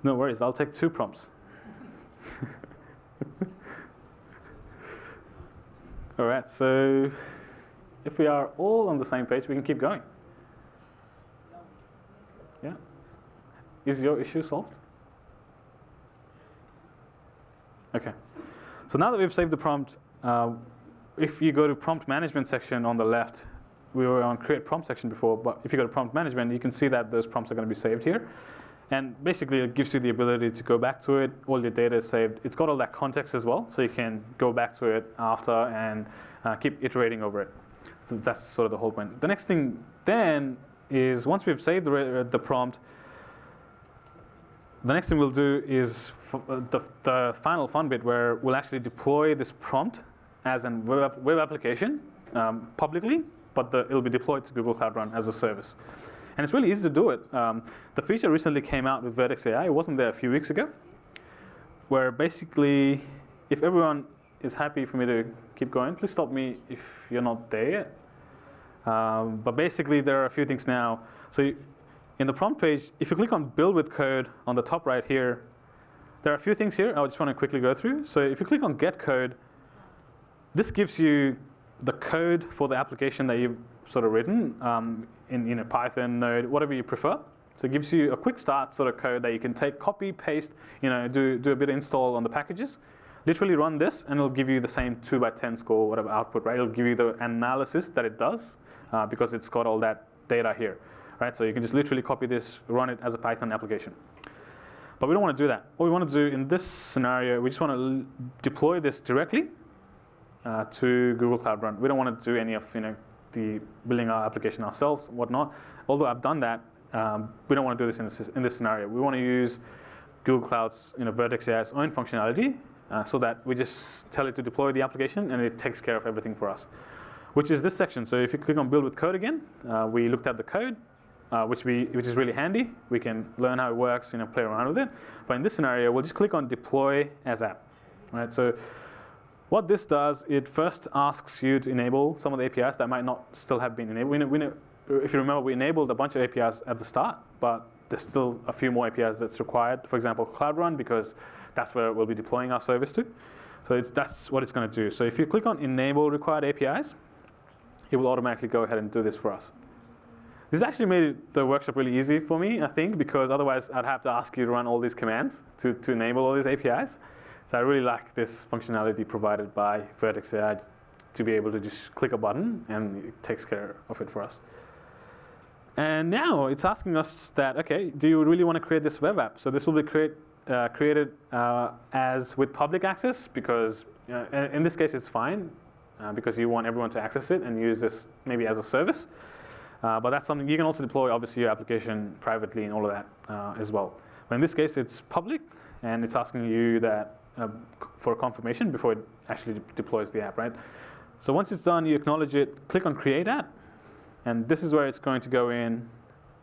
No worries. I'll take 2 prompts. All right. So if we are all on the same page, we can keep going. Yeah. Is your issue solved? Okay. So now that we've saved the prompt, if you go to prompt management section on the left, we were on create prompt section before, but if you go to prompt management, you can see that those prompts are going to be saved here. And basically it gives you the ability to go back to it, all your data is saved. It's got all that context as well, so you can go back to it after and keep iterating over it. So that's sort of the whole point. The next thing then is once we've saved the prompt, the next thing we'll do is the final fun bit where we'll actually deploy this prompt as a web application publicly, but it'll be deployed to Google Cloud Run as a service. And it's really easy to do it. The feature recently came out with Vertex AI. It wasn't there a few weeks ago, where basically, if everyone is happy for me to keep going, please stop me if you're not there yet. But basically, there are a few things now. So in the prompt page, if you click on Build with Code on the top right here, there are a few things here I just want to quickly go through. So if you click on Get Code, this gives you the code for the application that you've sort of written in a Python, Node, whatever you prefer. So it gives you a quick start sort of code that you can take, copy, paste, do a bit of install on the packages, literally run this, and it'll give you the same 2 by 10 score, whatever output, right? It'll give you the analysis that it does because it's got all that data here, right? So you can just literally copy this, run it as a Python application. But we don't want to do that. What we want to do in this scenario, we just want to deploy this directly to Google Cloud Run. We don't want to do any of the building our application ourselves, whatnot. Although I've done that, we don't want to do this in this scenario. We want to use Google Cloud's Vertex AI's own functionality so that we just tell it to deploy the application and it takes care of everything for us, which is this section. So if you click on Build with Code again, we looked at the code, which is really handy. We can learn how it works, play around with it. But in this scenario, we'll just click on Deploy as App, right? So what this does, it first asks you to enable some of the APIs that might not still have been enabled. If you remember, we enabled a bunch of APIs at the start, but there's still a few more APIs that's required. For example, Cloud Run, because that's where we'll be deploying our service to. So that's what it's going to do. So if you click on Enable Required APIs, it will automatically go ahead and do this for us. This actually made the workshop really easy for me, I think, because otherwise I'd have to ask you to run all these commands to enable all these APIs. So I really like this functionality provided by Vertex AI to be able to just click a button and it takes care of it for us. And now it's asking us that, okay, do you really want to create this web app? So this will be created as with public access because in this case it's fine because you want everyone to access it and use this maybe as a service. But that's something you can also deploy, obviously, your application privately and all of that as well. But in this case, it's public, and it's asking you that for a confirmation before it actually deploys the app, right? So once it's done, you acknowledge it, click on Create App, and this is where it's going to go in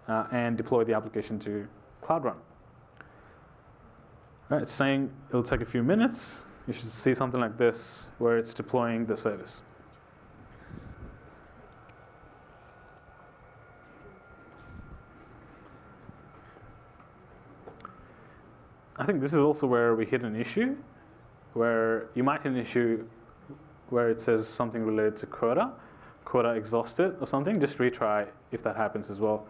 and deploy the application to Cloud Run. Right, it's saying it'll take a few minutes. You should see something like this where it's deploying the service. I think this is also where we hit an issue, where you might hit an issue where it says something related to quota exhausted or something. Just retry if that happens as well,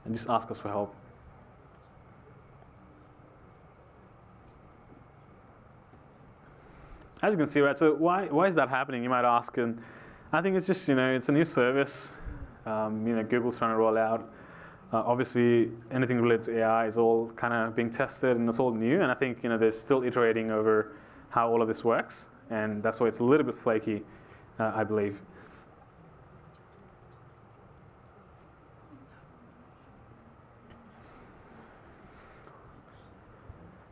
and just ask us for help. as you can see, right, so why is that happening, you might ask, and I think it's just, it's a new service, Google's trying to roll out. Obviously, anything related to AI is all kind of being tested and it's all new, and I think, they're still iterating over how all of this works, and that's why it's a little bit flaky, I believe.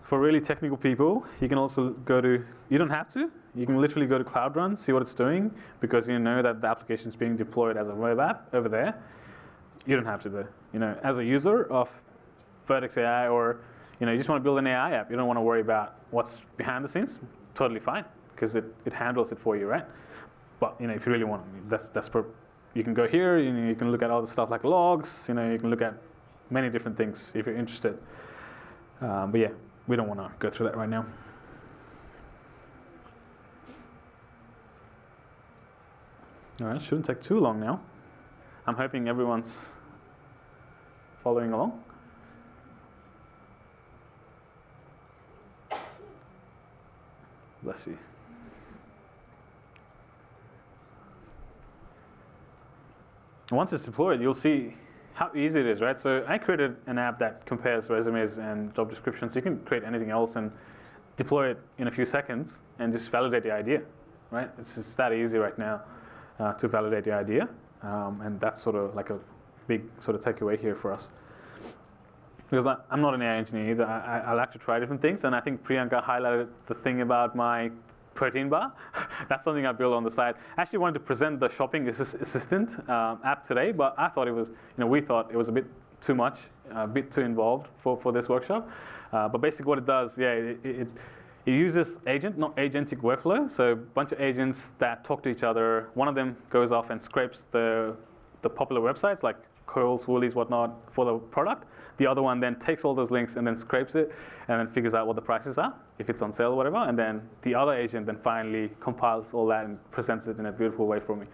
For really technical people, you can also you don't have to, you can literally go to Cloud Run, see what it's doing, because you know that the application is being deployed as a web app over there. You don't have to though. As a user of Vertex AI, or you just want to build an AI app, you don't want to worry about what's behind the scenes, totally fine, because it handles it for you, right? But if you really want, you can go here, you can look at all the stuff like logs, you can look at many different things if you're interested. But yeah, we don't want to go through that right now. All right, shouldn't take too long now. I'm hoping everyone's following along. Bless you. Once it's deployed, you'll see how easy it is, right? So I created an app that compares resumes and job descriptions. You can create anything else and deploy it in a few seconds and just validate the idea, right? It's just that easy right now to validate the idea. And that's sort of like a big sort of takeaway here for us. Because I'm not an AI engineer either. I like to try different things, and I think Priyanka highlighted the thing about my protein bar. That's something I built on the side. I actually wanted to present the shopping assistant app today, but I thought it was, we thought it was a bit too much, a bit too involved for this workshop. But basically what it does, it uses not agentic workflow. So a bunch of agents that talk to each other. One of them goes off and scrapes the popular websites like Kohl's, Woolies, whatnot for the product. The other one then takes all those links and then scrapes it and then figures out what the prices are, if it's on sale or whatever. And then the other agent then finally compiles all that and presents it in a beautiful way for me.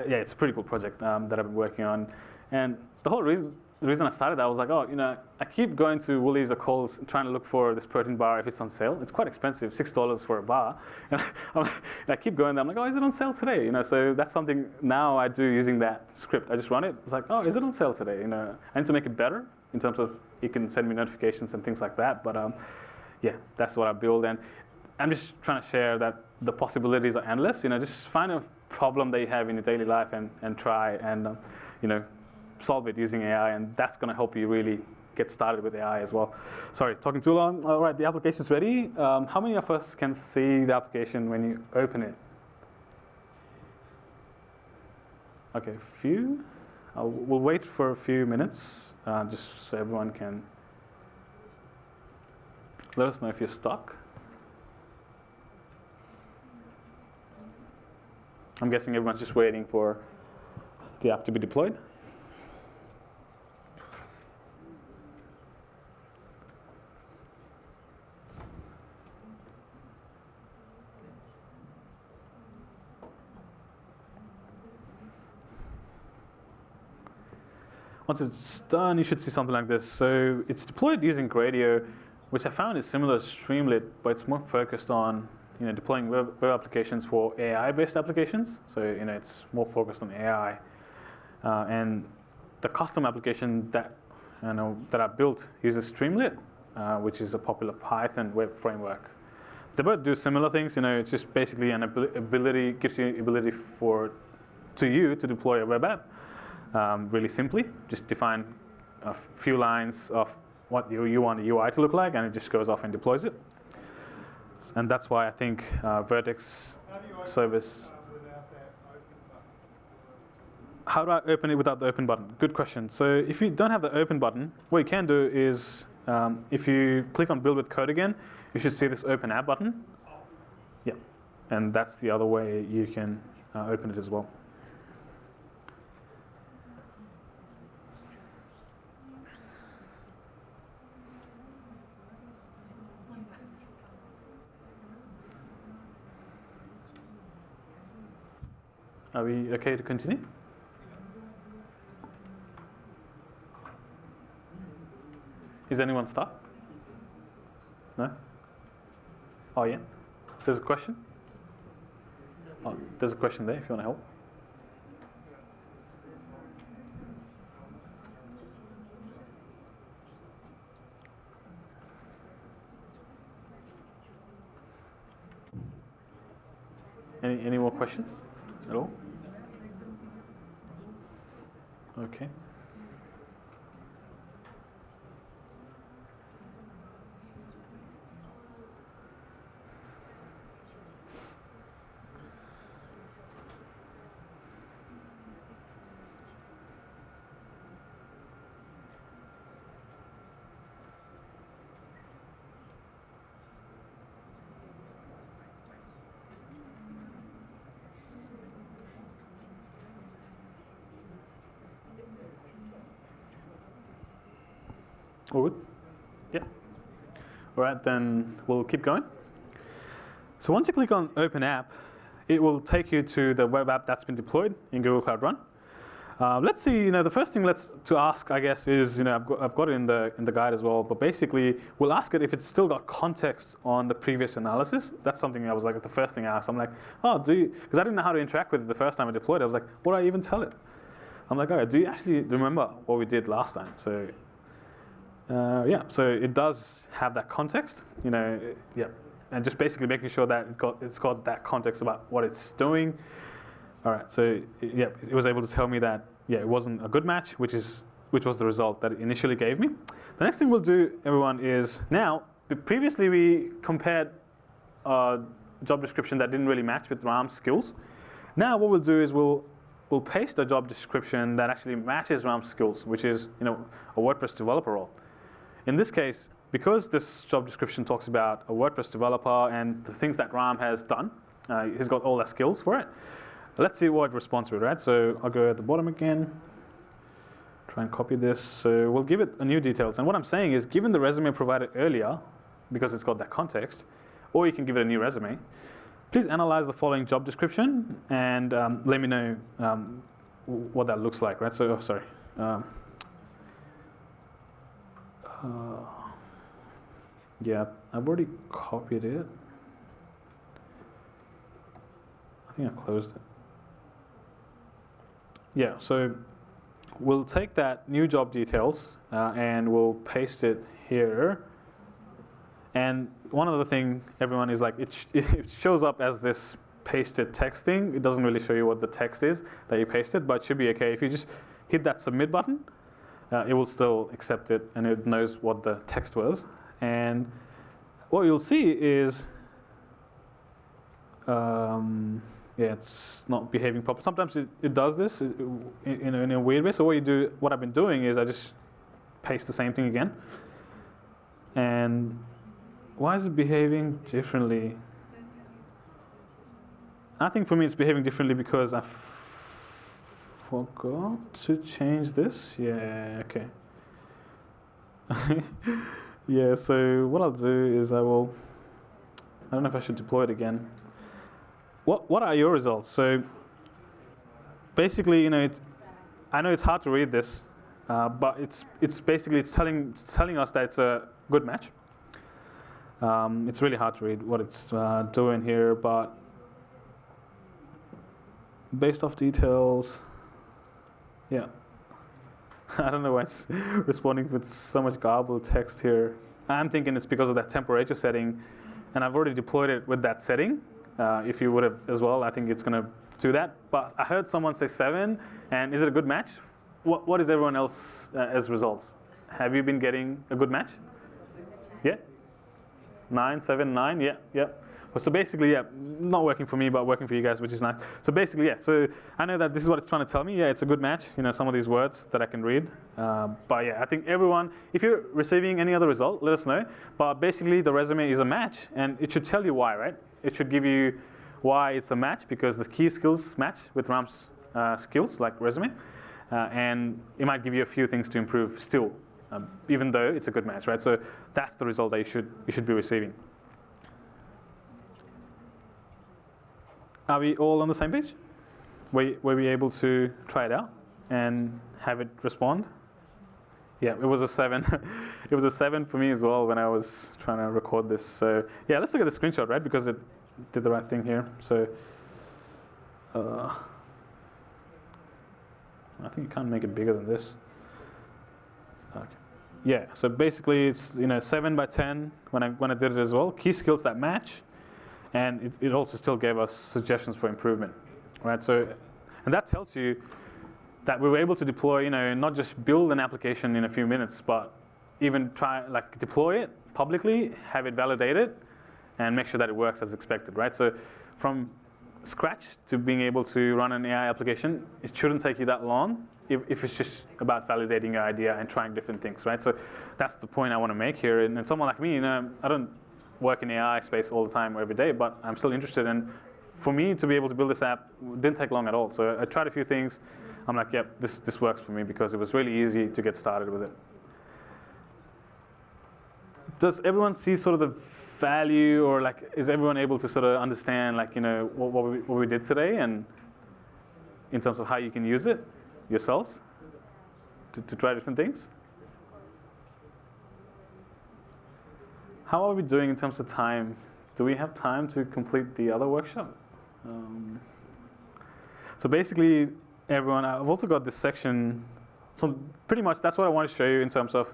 It's a pretty cool project that I've been working on. And the reason I started that, I was like, I keep going to Woolies or Kohl's trying to look for this protein bar if it's on sale. It's quite expensive, $6 for a bar. And I keep going there. I'm like, is it on sale today? So that's something now I do using that script. I just run it. It's like, is it on sale today? I need to make it better in terms of it can send me notifications and things like that. But that's what I build. And I'm just trying to share that the possibilities are endless. Just find a problem that you have in your daily life and try and solve it using AI, and that's going to help you really get started with AI as well. Sorry, talking too long. All right, the application's ready. How many of us can see the application when you open it? Okay, few. We'll wait for a few minutes, just so everyone can let us know if you're stuck. I'm guessing everyone's just waiting for the app to be deployed. Once it's done, you should see something like this. So it's deployed using Gradio, which I found is similar to Streamlit, but it's more focused on deploying web applications for AI-based applications. So it's more focused on AI. And the custom application that I built uses Streamlit, which is a popular Python web framework. They both do similar things. It's just basically an ability, gives you ability to deploy a web app. Really simply, just define a few lines of what you want the UI to look like, and it just goes off and deploys it. And that's why I think Vertex service. How do I open it without the open button? Good question. So if you don't have the open button, what you can do is if you click on Build with Code again, you should see this Open App button. Yeah, and that's the other way you can open it as well. Are we okay to continue? Is anyone stuck? No? Oh, yeah? There's a question? Oh, there's a question there if you want to help. Any more questions at all? Okay. All good? Yeah. All right, then we'll keep going. So once you click on Open App, it will take you to the web app that's been deployed in Google Cloud Run. Let's see. The first thing to ask, I guess, is I've got it in the guide as well. But basically, we'll ask it if it's still got context on the previous analysis. That's something I was like the first thing I asked. I'm like, oh, because I didn't know how to interact with it the first time I deployed it. I was like, what do I even tell it? I'm like, oh, do you actually remember what we did last time? So. Yeah, so it does have that context, yeah, and just basically making sure that it's got that context about what it's doing. All right, so yeah, it was able to tell me that it wasn't a good match, which was the result that it initially gave me. The next thing we'll do, everyone, is now previously we compared a job description that didn't really match with Ram's skills. Now what we'll do is we'll paste a job description that actually matches Ram's skills, which is a WordPress developer role. In this case, because this job description talks about a WordPress developer and the things that Ram has done, he's got all the skills for it. Let's see what it responds with, right? So I'll go at the bottom again, try and copy this. So we'll give it a new details. And what I'm saying is, given the resume provided earlier, because it's got that context, or you can give it a new resume, please analyze the following job description and let me know what that looks like, right? So, sorry. Yeah, I've already copied it. I think I closed it. Yeah, so we'll take that new job details and we'll paste it here. And one other thing, everyone, is like it shows up as this pasted text thing. It doesn't really show you what the text is that you pasted, but it should be okay. If you just hit that submit button, it will still accept it and it knows what the text was. And what you'll see is, it's not behaving properly. Sometimes it does this in a weird way. So what I've been doing is I just paste the same thing again. And why is it behaving differently? I think for me it's behaving differently because I forgot to change this. Yeah, okay. Yeah, so what I'll do is I don't know if I should deploy it again. What are your results? So basically, I know it's hard to read this, but it's basically telling us that it's a good match. It's really hard to read what it's doing here, but based off details, yeah. I don't know why it's responding with so much garbled text here. I'm thinking it's because of that temperature setting, and I've already deployed it with that setting. If you would have as well, I think it's going to do that. But I heard someone say 7, and is it a good match? What is everyone else as results? Have you been getting a good match? Yeah? 9, 7, 9, yeah. So basically, yeah, not working for me, but working for you guys, which is nice. So basically, yeah, so I know that this is what it's trying to tell me. Yeah, it's a good match, some of these words that I can read. But yeah, I think everyone, if you're receiving any other result, let us know. But basically, the resume is a match, and it should tell you why, right? It should give you why it's a match, because the key skills match with Ram's skills, like resume. And it might give you a few things to improve still, even though it's a good match, right? So that's the result that you should be receiving. Are we all on the same page? Were we able to try it out and have it respond? Yeah, it was a 7. It was a 7 for me as well when I was trying to record this. So yeah, let's look at the screenshot, right? Because did the right thing here. So I think you can't make it bigger than this. Okay. Yeah, so basically it's 7 by 10 when I did it as well. Key skills that match, and it also still gave us suggestions for improvement, right? So, and that tells you that we were able to deploy, not just build an application in a few minutes, but even deploy it publicly, have it validated, and make sure that it works as expected, right? So from scratch to being able to run an AI application, it shouldn't take you that long if it's just about validating your idea and trying different things, right? So that's the point I want to make here. And someone like me, I don't work in the AI space all the time or every day, but I'm still interested. And for me to be able to build this app didn't take long at all. So I tried a few things. I'm like, yep, this works for me because it was really easy to get started with it. Does everyone see sort of the value, or is everyone able to sort of understand what we did today, and in terms of how you can use it yourselves to try different things? How are we doing in terms of time? Do we have time to complete the other workshop? So basically, everyone, I've also got this section. So pretty much that's what I want to show you in terms of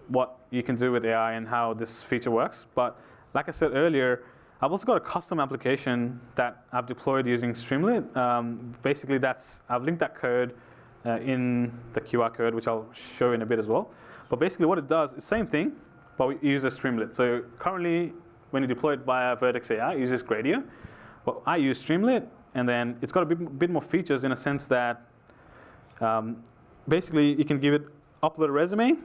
what you can do with AI and how this feature works. But like I said earlier, I've also got a custom application that I've deployed using Streamlit. Basically, I've linked that code in the QR code, which I'll show in a bit as well. But basically what it does is the same thing, but we use a Streamlit. So currently, when you deploy it via Vertex AI, it uses Gradio. But I use Streamlit, and then it's got a bit more features in a sense that basically you can upload a resume.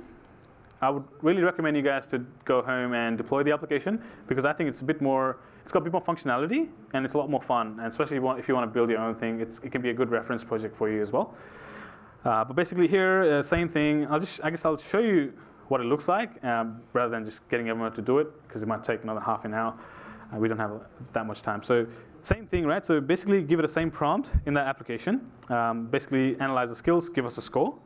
I would really recommend you guys to go home and deploy the application, because I think it's got a bit more functionality, and it's a lot more fun. And especially if you want to build your own thing, it can be a good reference project for you as well. But basically here, same thing. I guess I'll show you what it looks like rather than just getting everyone to do it, because it might take another half an hour. We don't have that much time. So same thing, right? So basically give it the same prompt in that application. Basically analyze the skills, give us a score.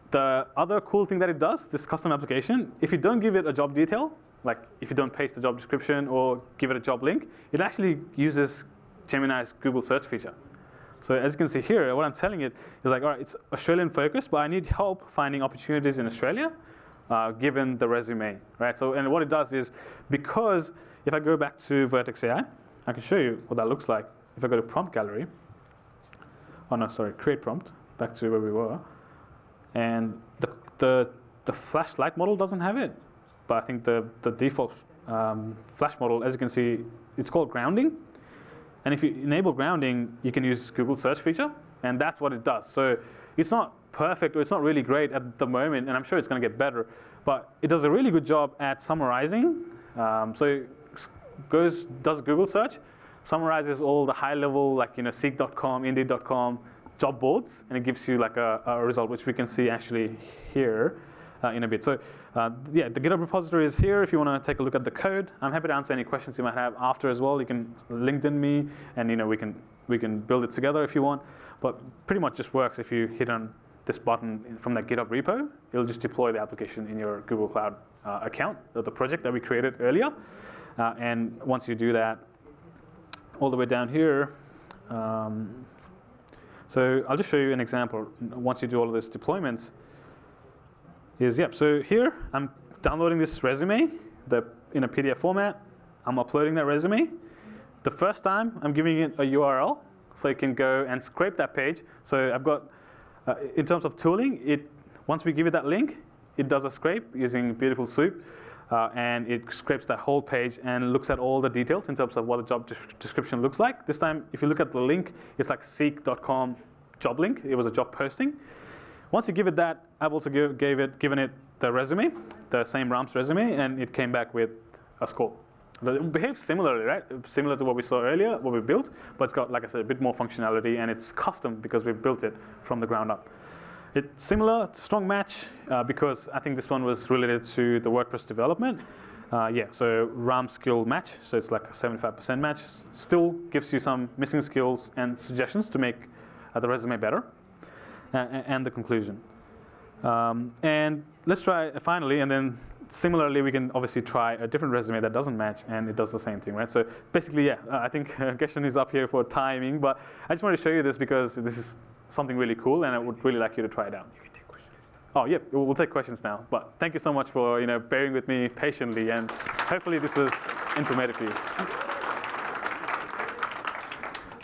The other cool thing that it does, this custom application, if you don't give it a job detail, like if you don't paste the job description or give it a job link, it actually uses Gemini's Google search feature. So as you can see here, what I'm telling it is all right, it's Australian focused, but I need help finding opportunities in Australia, given the resume, right? So, and what it does is, because if I go back to Vertex AI, I can show you what that looks like. If I go to prompt gallery, create prompt, back to where we were. And the flashlight model doesn't have it, but I think the default flash model, as you can see, it's called grounding. And if you enable grounding, you can use Google search feature, and that's what it does. So it's not perfect, or it's not really great at the moment, and I'm sure it's going to get better, but it does a really good job at summarizing. So it does Google search, summarizes all the high level, Seek.com, Indeed.com, job boards, and it gives you a result, which we can see actually here in a bit. So yeah, the GitHub repository is here if you want to take a look at the code. I'm happy to answer any questions you might have after as well. You can LinkedIn me, and we can build it together if you want. But pretty much just works if you hit on this button from that GitHub repo. It'll just deploy the application in your Google Cloud account, or the project that we created earlier. And once you do that, all the way down here, so I'll just show you an example. Once you do all of these deployments, so here I'm downloading this resume in a PDF format. I'm uploading that resume. The first time I'm giving it a URL, so you can go and scrape that page. So I've got, in terms of tooling, once we give it that link, it does a scrape using Beautiful Soup, and it scrapes that whole page and looks at all the details in terms of what the job description looks like. This time, if you look at the link, it's like Seek.com job link. It was a job posting. Once you give it that, I've also given it the resume, the same Ram's resume, and it came back with a score. It behaves similarly, right? Similar to what we saw earlier, what we built, but it's got, like I said, a bit more functionality, and it's custom because we've built it from the ground up. It's similar, strong match, because I think this one was related to the WordPress development. So RAM skill match, so it's like a 75% match. Still gives you some missing skills and suggestions to make the resume better, and the conclusion. And let's try finally, and then similarly, we can obviously try a different resume that doesn't match, and it does the same thing, right? So basically, yeah, I think Geshen is up here for timing, but I just wanted to show you this because this is something really cool, and I would really like you to try it out. Oh, yeah, we'll take questions now. But thank you so much for bearing with me patiently, and hopefully this was informative for you.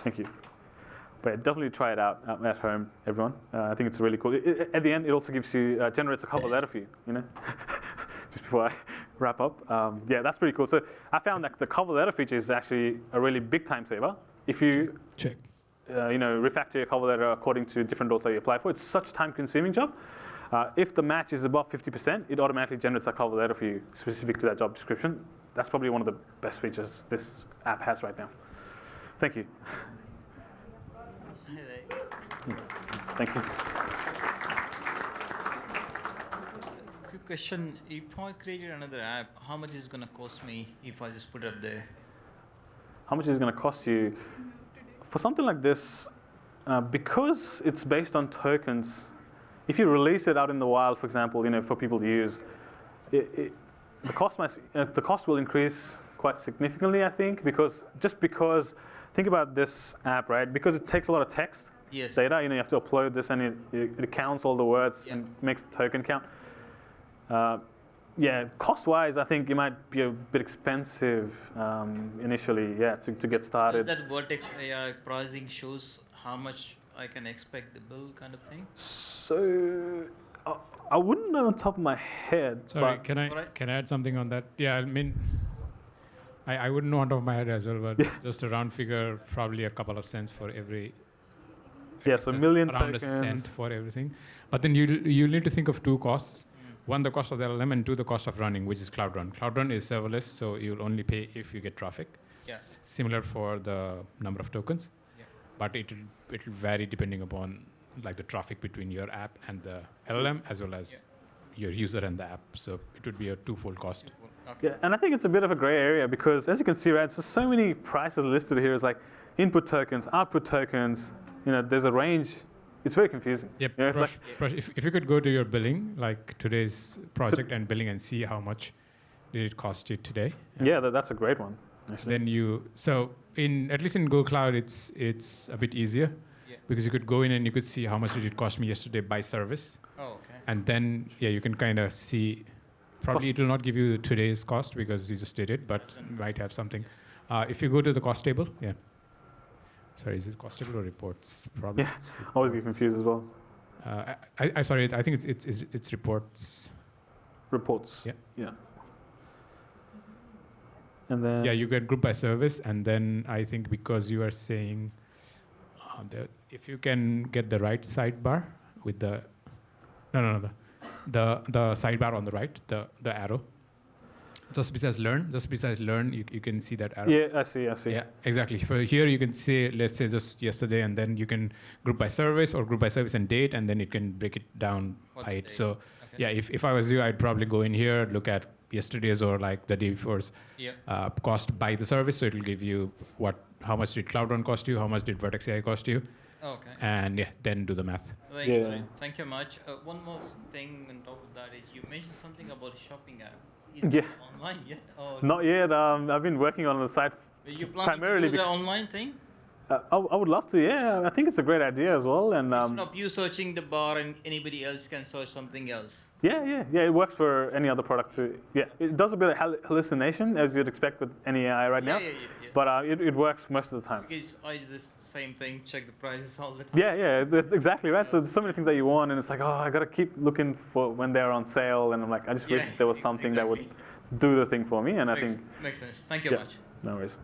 Thank you. But definitely try it out at home, everyone. I think it's really cool. At the end, it also gives you generates a cover letter for you. Just before I wrap up, yeah, that's pretty cool. So I found that the cover letter feature is actually a really big time saver. If you check. Refactor your cover letter according to different roles that you apply for, it's such a time-consuming job. If the match is above 50%, it automatically generates a cover letter for you specific to that job description. That's probably one of the best features this app has right now. Thank you. Hi there. Thank you. Quick question. If I created another app, how much is it going to cost me if I just put it up there? How much is it going to cost you? For something like this, because it's based on tokens, if you release it out in the wild, for example, for people to use, the cost will increase quite significantly, I think, because think about this app, right? Because it takes a lot of text data, you have to upload this, and it counts all the words and makes the token count. Yeah, cost-wise, I think it might be a bit expensive initially, to get started. Does that Vertex AI pricing shows how much I can expect the bill kind of thing? So I wouldn't know on top of my head. Sorry, can I add something on that? Yeah, I mean, I wouldn't know on top of my head as well, but just a round figure, probably a couple of cents for every. Yeah, so million around tokens. a cent for everything. But then you need to think of two costs. One, the cost of the LLM, and two, the cost of running, which is Cloud Run. Cloud Run is serverless, so you'll only pay if you get traffic. Yeah. Similar for the number of tokens. Yeah. But it'll vary depending upon like the traffic between your app and the LLM, as well as your user and the app. So it would be a twofold cost. Okay. Yeah, and I think it's a bit of a gray area because, as you can see, right, there's so many prices listed here. It's like input tokens, output tokens. There's a range. It's very confusing. Yep. It's Prash, if you could go to your billing, like today's project and billing, and see how much did it cost you today. Yeah, that's a great one, actually. Then at least in Google Cloud, it's a bit easier because you could go in and you could see how much did it cost me yesterday by service. Oh, okay. And then you can kind of see. Probably it will not give you today's cost because you just did it, but might have something. If you go to the cost table, Sorry, is it cost table or reports? Probably. Yeah, always get confused as well. Sorry, I think it's reports. Reports. Yeah. And then. Yeah, you get group by service, and then I think because you are saying if you can get the right sidebar with the the sidebar on the right, the arrow. Just besides learn, you can see that arrow. Yeah, I see. Yeah, exactly. For here, you can say, let's say just yesterday, and then you can group by service or group by service and date, and then it can break it down by it. So, if I was you, I'd probably go in here, look at yesterday's or like the day before's cost by the service. So it'll give you how much did Cloud Run cost you, how much did Vertex AI cost you, Okay. and then do the math. Very good. Thank you much. One more thing on top of that is you mentioned something about a shopping app. Is it online yet? Or Not yet. I've been working on the site you plan primarily to do the online thing? I would love to. Yeah, I think it's a great idea as well. And Instead of you searching the bar and anybody else can search something else. Yeah. It works for any other product too. Yeah, it does a bit of hallucination as you'd expect with any AI right now. Yeah. But it works most of the time. Because I do the same thing, check the prices all the time. Yeah, that's exactly right. So there's so many things that you want, and it's like, I gotta keep looking for when they're on sale, and I'm like, I just wish there was something that would do the thing for me, and I think makes sense. Thank you much. No worries.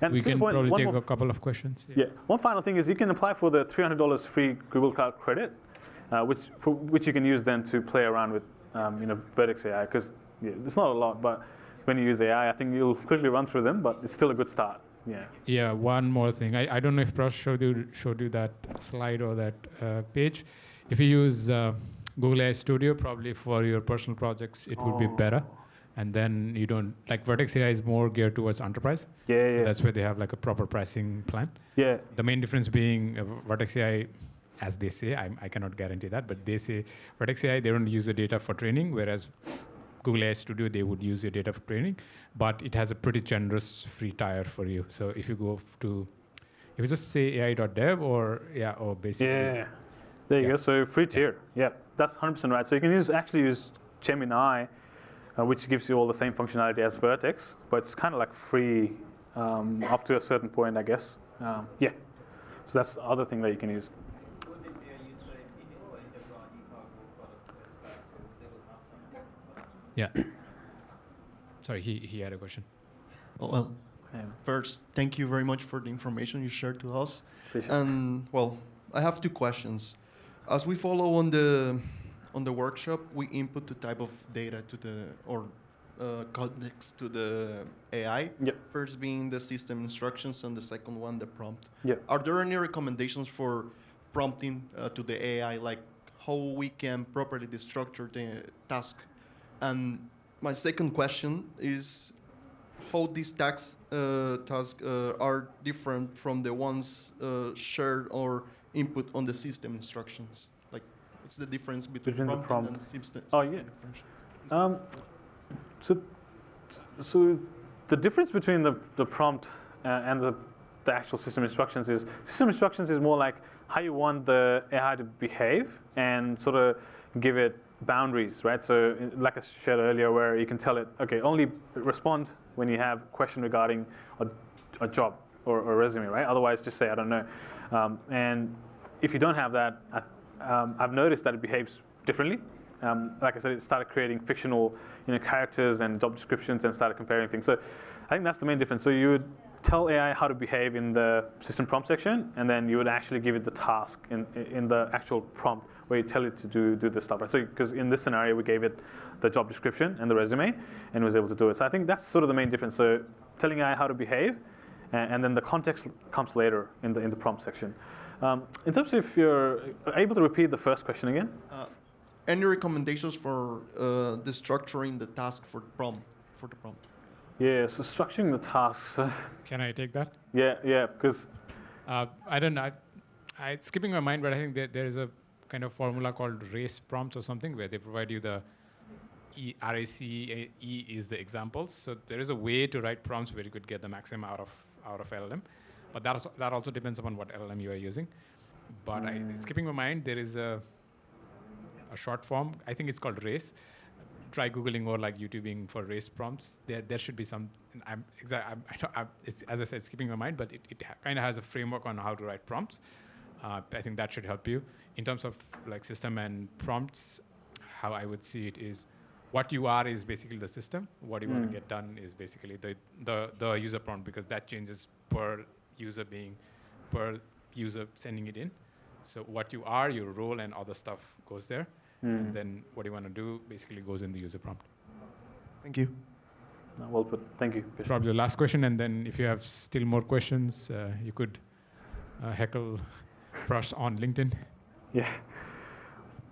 And we can point, probably take a couple of questions. Yeah. One final thing is you can apply for the $300 free Google Cloud credit, which you can use then to play around with, Vertex AI, because it's not a lot, but when you use AI, I think you'll quickly run through them, but it's still a good start. Yeah. Yeah. One more thing. I don't know if Prash showed you that slide or that page. If you use Google AI Studio, probably for your personal projects, it would be better. And then you don't, like Vertex AI is more geared towards enterprise. Yeah. So that's where they have like a proper pricing plan. Yeah. The main difference being Vertex AI, as they say, I cannot guarantee that, but they say Vertex AI, they don't use the data for training, whereas Google AI Studio, they would use your data for training, but it has a pretty generous free tier for you. So if you go to, if you just say ai.dev or basically. Yeah, there you go. So free tier. Yeah, that's 100% right. So you can actually use Gemini, which gives you all the same functionality as Vertex, but it's kind of like free up to a certain point, I guess. Yeah. So that's the other thing that you can use. Yeah. Sorry, he had a question. Well, first, thank you very much for the information you shared to us. Appreciate And well, I have two questions. As we follow on the workshop, we input the type of data to the context to the AI. Yep. First being the system instructions, and the second one the prompt. Yep. Are there any recommendations for prompting to the AI, like how we can properly structure the task? And my second question is how these tasks are different from the ones shared or input on the system instructions. Like, what's the difference between the prompting prompt. and system? Oh, yeah. So the difference between the prompt and the actual system instructions is more like how you want the AI to behave and sort of give it boundaries, right? So like I shared earlier, where you can tell it, okay, only respond when you have a question regarding a job or a resume, right? Otherwise, just say, I don't know. And if you don't have that, I've noticed that it behaves differently. Like I said, it started creating fictional characters and job descriptions and started comparing things. So I think that's the main difference. So you would tell AI how to behave in the system prompt section, and then you would actually give it the task in the actual prompt where you tell it to do the stuff. Right? So because in this scenario, we gave it the job description and the resume, and it was able to do it. So I think that's sort of the main difference. So telling AI how to behave, and then the context comes later in the prompt section. In terms of if you're able to repeat the first question again. Any recommendations for the structuring the task for the prompt? Yeah, so structuring the tasks. Can I take that? Yeah, because I don't know. It's skipping my mind, but I think there is a kind of formula called race prompts or something where they provide you the RACE is the examples. So there is a way to write prompts where you could get the maximum out of LLM, but that also depends upon what LLM you are using. But skipping my mind, there is a short form. I think it's called race. Try Googling or like YouTubing for race prompts. There should be some. It's, as I said, skipping my mind, but it kind of has a framework on how to write prompts. I think that should help you in terms of like system and prompts. How I would see it is, what you are is basically the system. What you want to get done is basically the user prompt, because that changes per user sending it in. So what you are, your role, and other stuff goes there. And then what you want to do basically goes in the user prompt. Thank you. Well put. Thank you. Probably the last question, and then if you have still more questions, you could heckle Pras on LinkedIn. Yeah.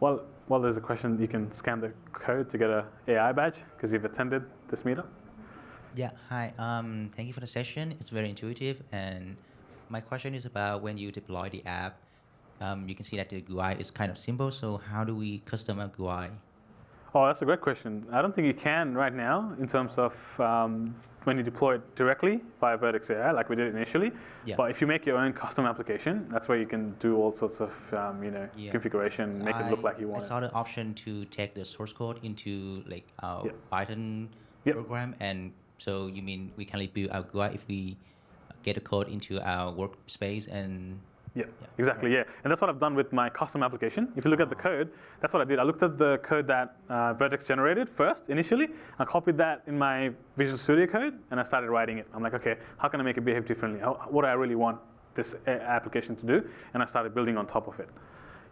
Well, there's a question. You can scan the code to get a AI badge because you've attended this meetup. Yeah. Hi. Thank you for the session. It's very intuitive, and my question is about when you deploy the app. You can see that the GUI is kind of simple. So how do we customize GUI? Oh, that's a great question. I don't think you can right now in terms of when you deploy it directly via Vertex AI, like we did initially. Yeah. But if you make your own custom application, that's where you can do all sorts of configuration, So make it look like you want I saw the option to take the source code into like our Python Yep. program, and so you mean we can build our GUI if we get the code into our workspace and. Yeah, exactly, yeah. And that's what I've done with my custom application. If you look at the code, that's what I did. I looked at the code that Vertex generated first, initially. I copied that in my Visual Studio code, and I started writing it. I'm like, okay, how can I make it behave differently? What do I really want this application to do? And I started building on top of it.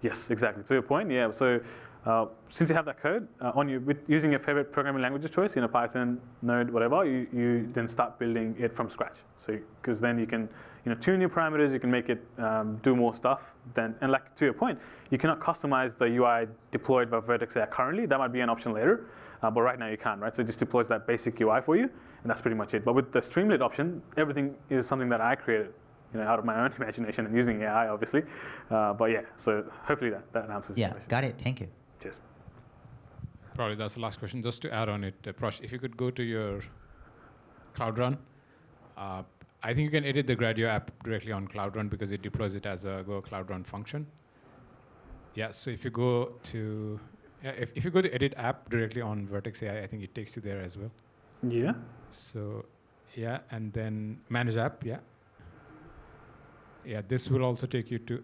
Yes, exactly. To your point, yeah. So since you have that code using your favorite programming language of choice, Python, Node, whatever, you then start building it from scratch. So because then you can tune your parameters, you can make it do more stuff. And like to your point, you cannot customize the UI deployed by Vertex AI currently. That might be an option later, but right now you can't, right? So it just deploys that basic UI for you, and that's pretty much it. But with the Streamlit option, everything is something that I created, out of my own imagination and using AI, obviously. But yeah, so hopefully that answers your question. Got it. Thank you. Cheers. probably that's the last question. Just to add on it, Prash, if you could go to your Cloud Run, I think you can edit the Gradio app directly on Cloud Run because it deploys it as a Go Cloud Run function. Yeah, so if you go to if you go to edit app directly on Vertex AI, I think it takes you there as well. Yeah. So yeah, and then manage app. Yeah. Yeah, this will also take you to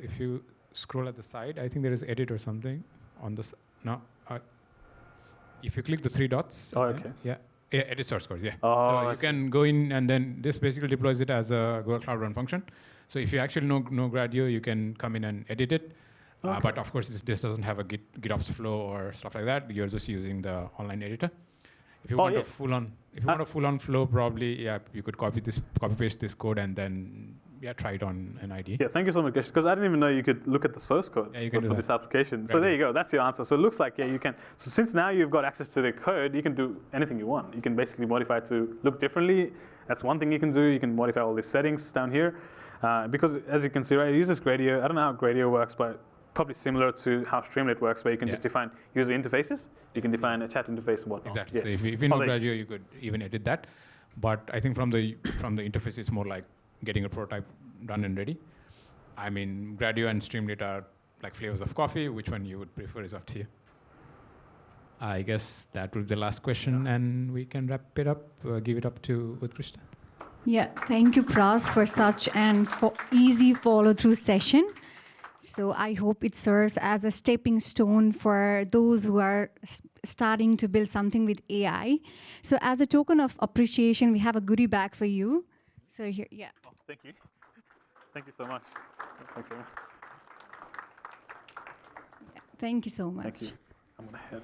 if you scroll at the side, I think there is edit or something on this. No, if you click the three dots. Oh, okay. Yeah. Yeah, edit source code, yeah. Oh, so you can go in and then this basically deploys it as a Google Cloud Run function. So if you actually know Gradio, you can come in and edit it. Okay. But of course, this doesn't have a GitOps flow or stuff like that. You're just using the online editor. If you want a full-on flow, probably you could copy paste this code and then try it on an IDE. Yeah, thank you so much, because I didn't even know you could look at the source code for this application. So there you go, that's your answer. So it looks like you can. So since now you've got access to the code, you can do anything you want. You can basically modify it to look differently. That's one thing you can do. You can modify all these settings down here, because as you can see, right, it uses Gradio. I don't know how Gradio works, but probably similar to how Streamlit works, where you can just define user interfaces. You can define a chat interface and whatnot. Exactly. So if you know Gradio, you could even edit that. But I think from the interface, it's more like getting a prototype done and ready. I mean, Gradio and Streamlit are like flavors of coffee. Which one you would prefer is up to you. I guess that would be the last question, and we can wrap it up. Give it up to Utkrishta. Yeah, thank you, Pras, for such an easy follow-through session. So I hope it serves as a stepping stone for those who are starting to build something with AI. So as a token of appreciation, we have a goodie bag for you. So here, yeah. Oh, thank you. Thank you so much. Thanks so much. Thank you so much. Thank you. I'm gonna head.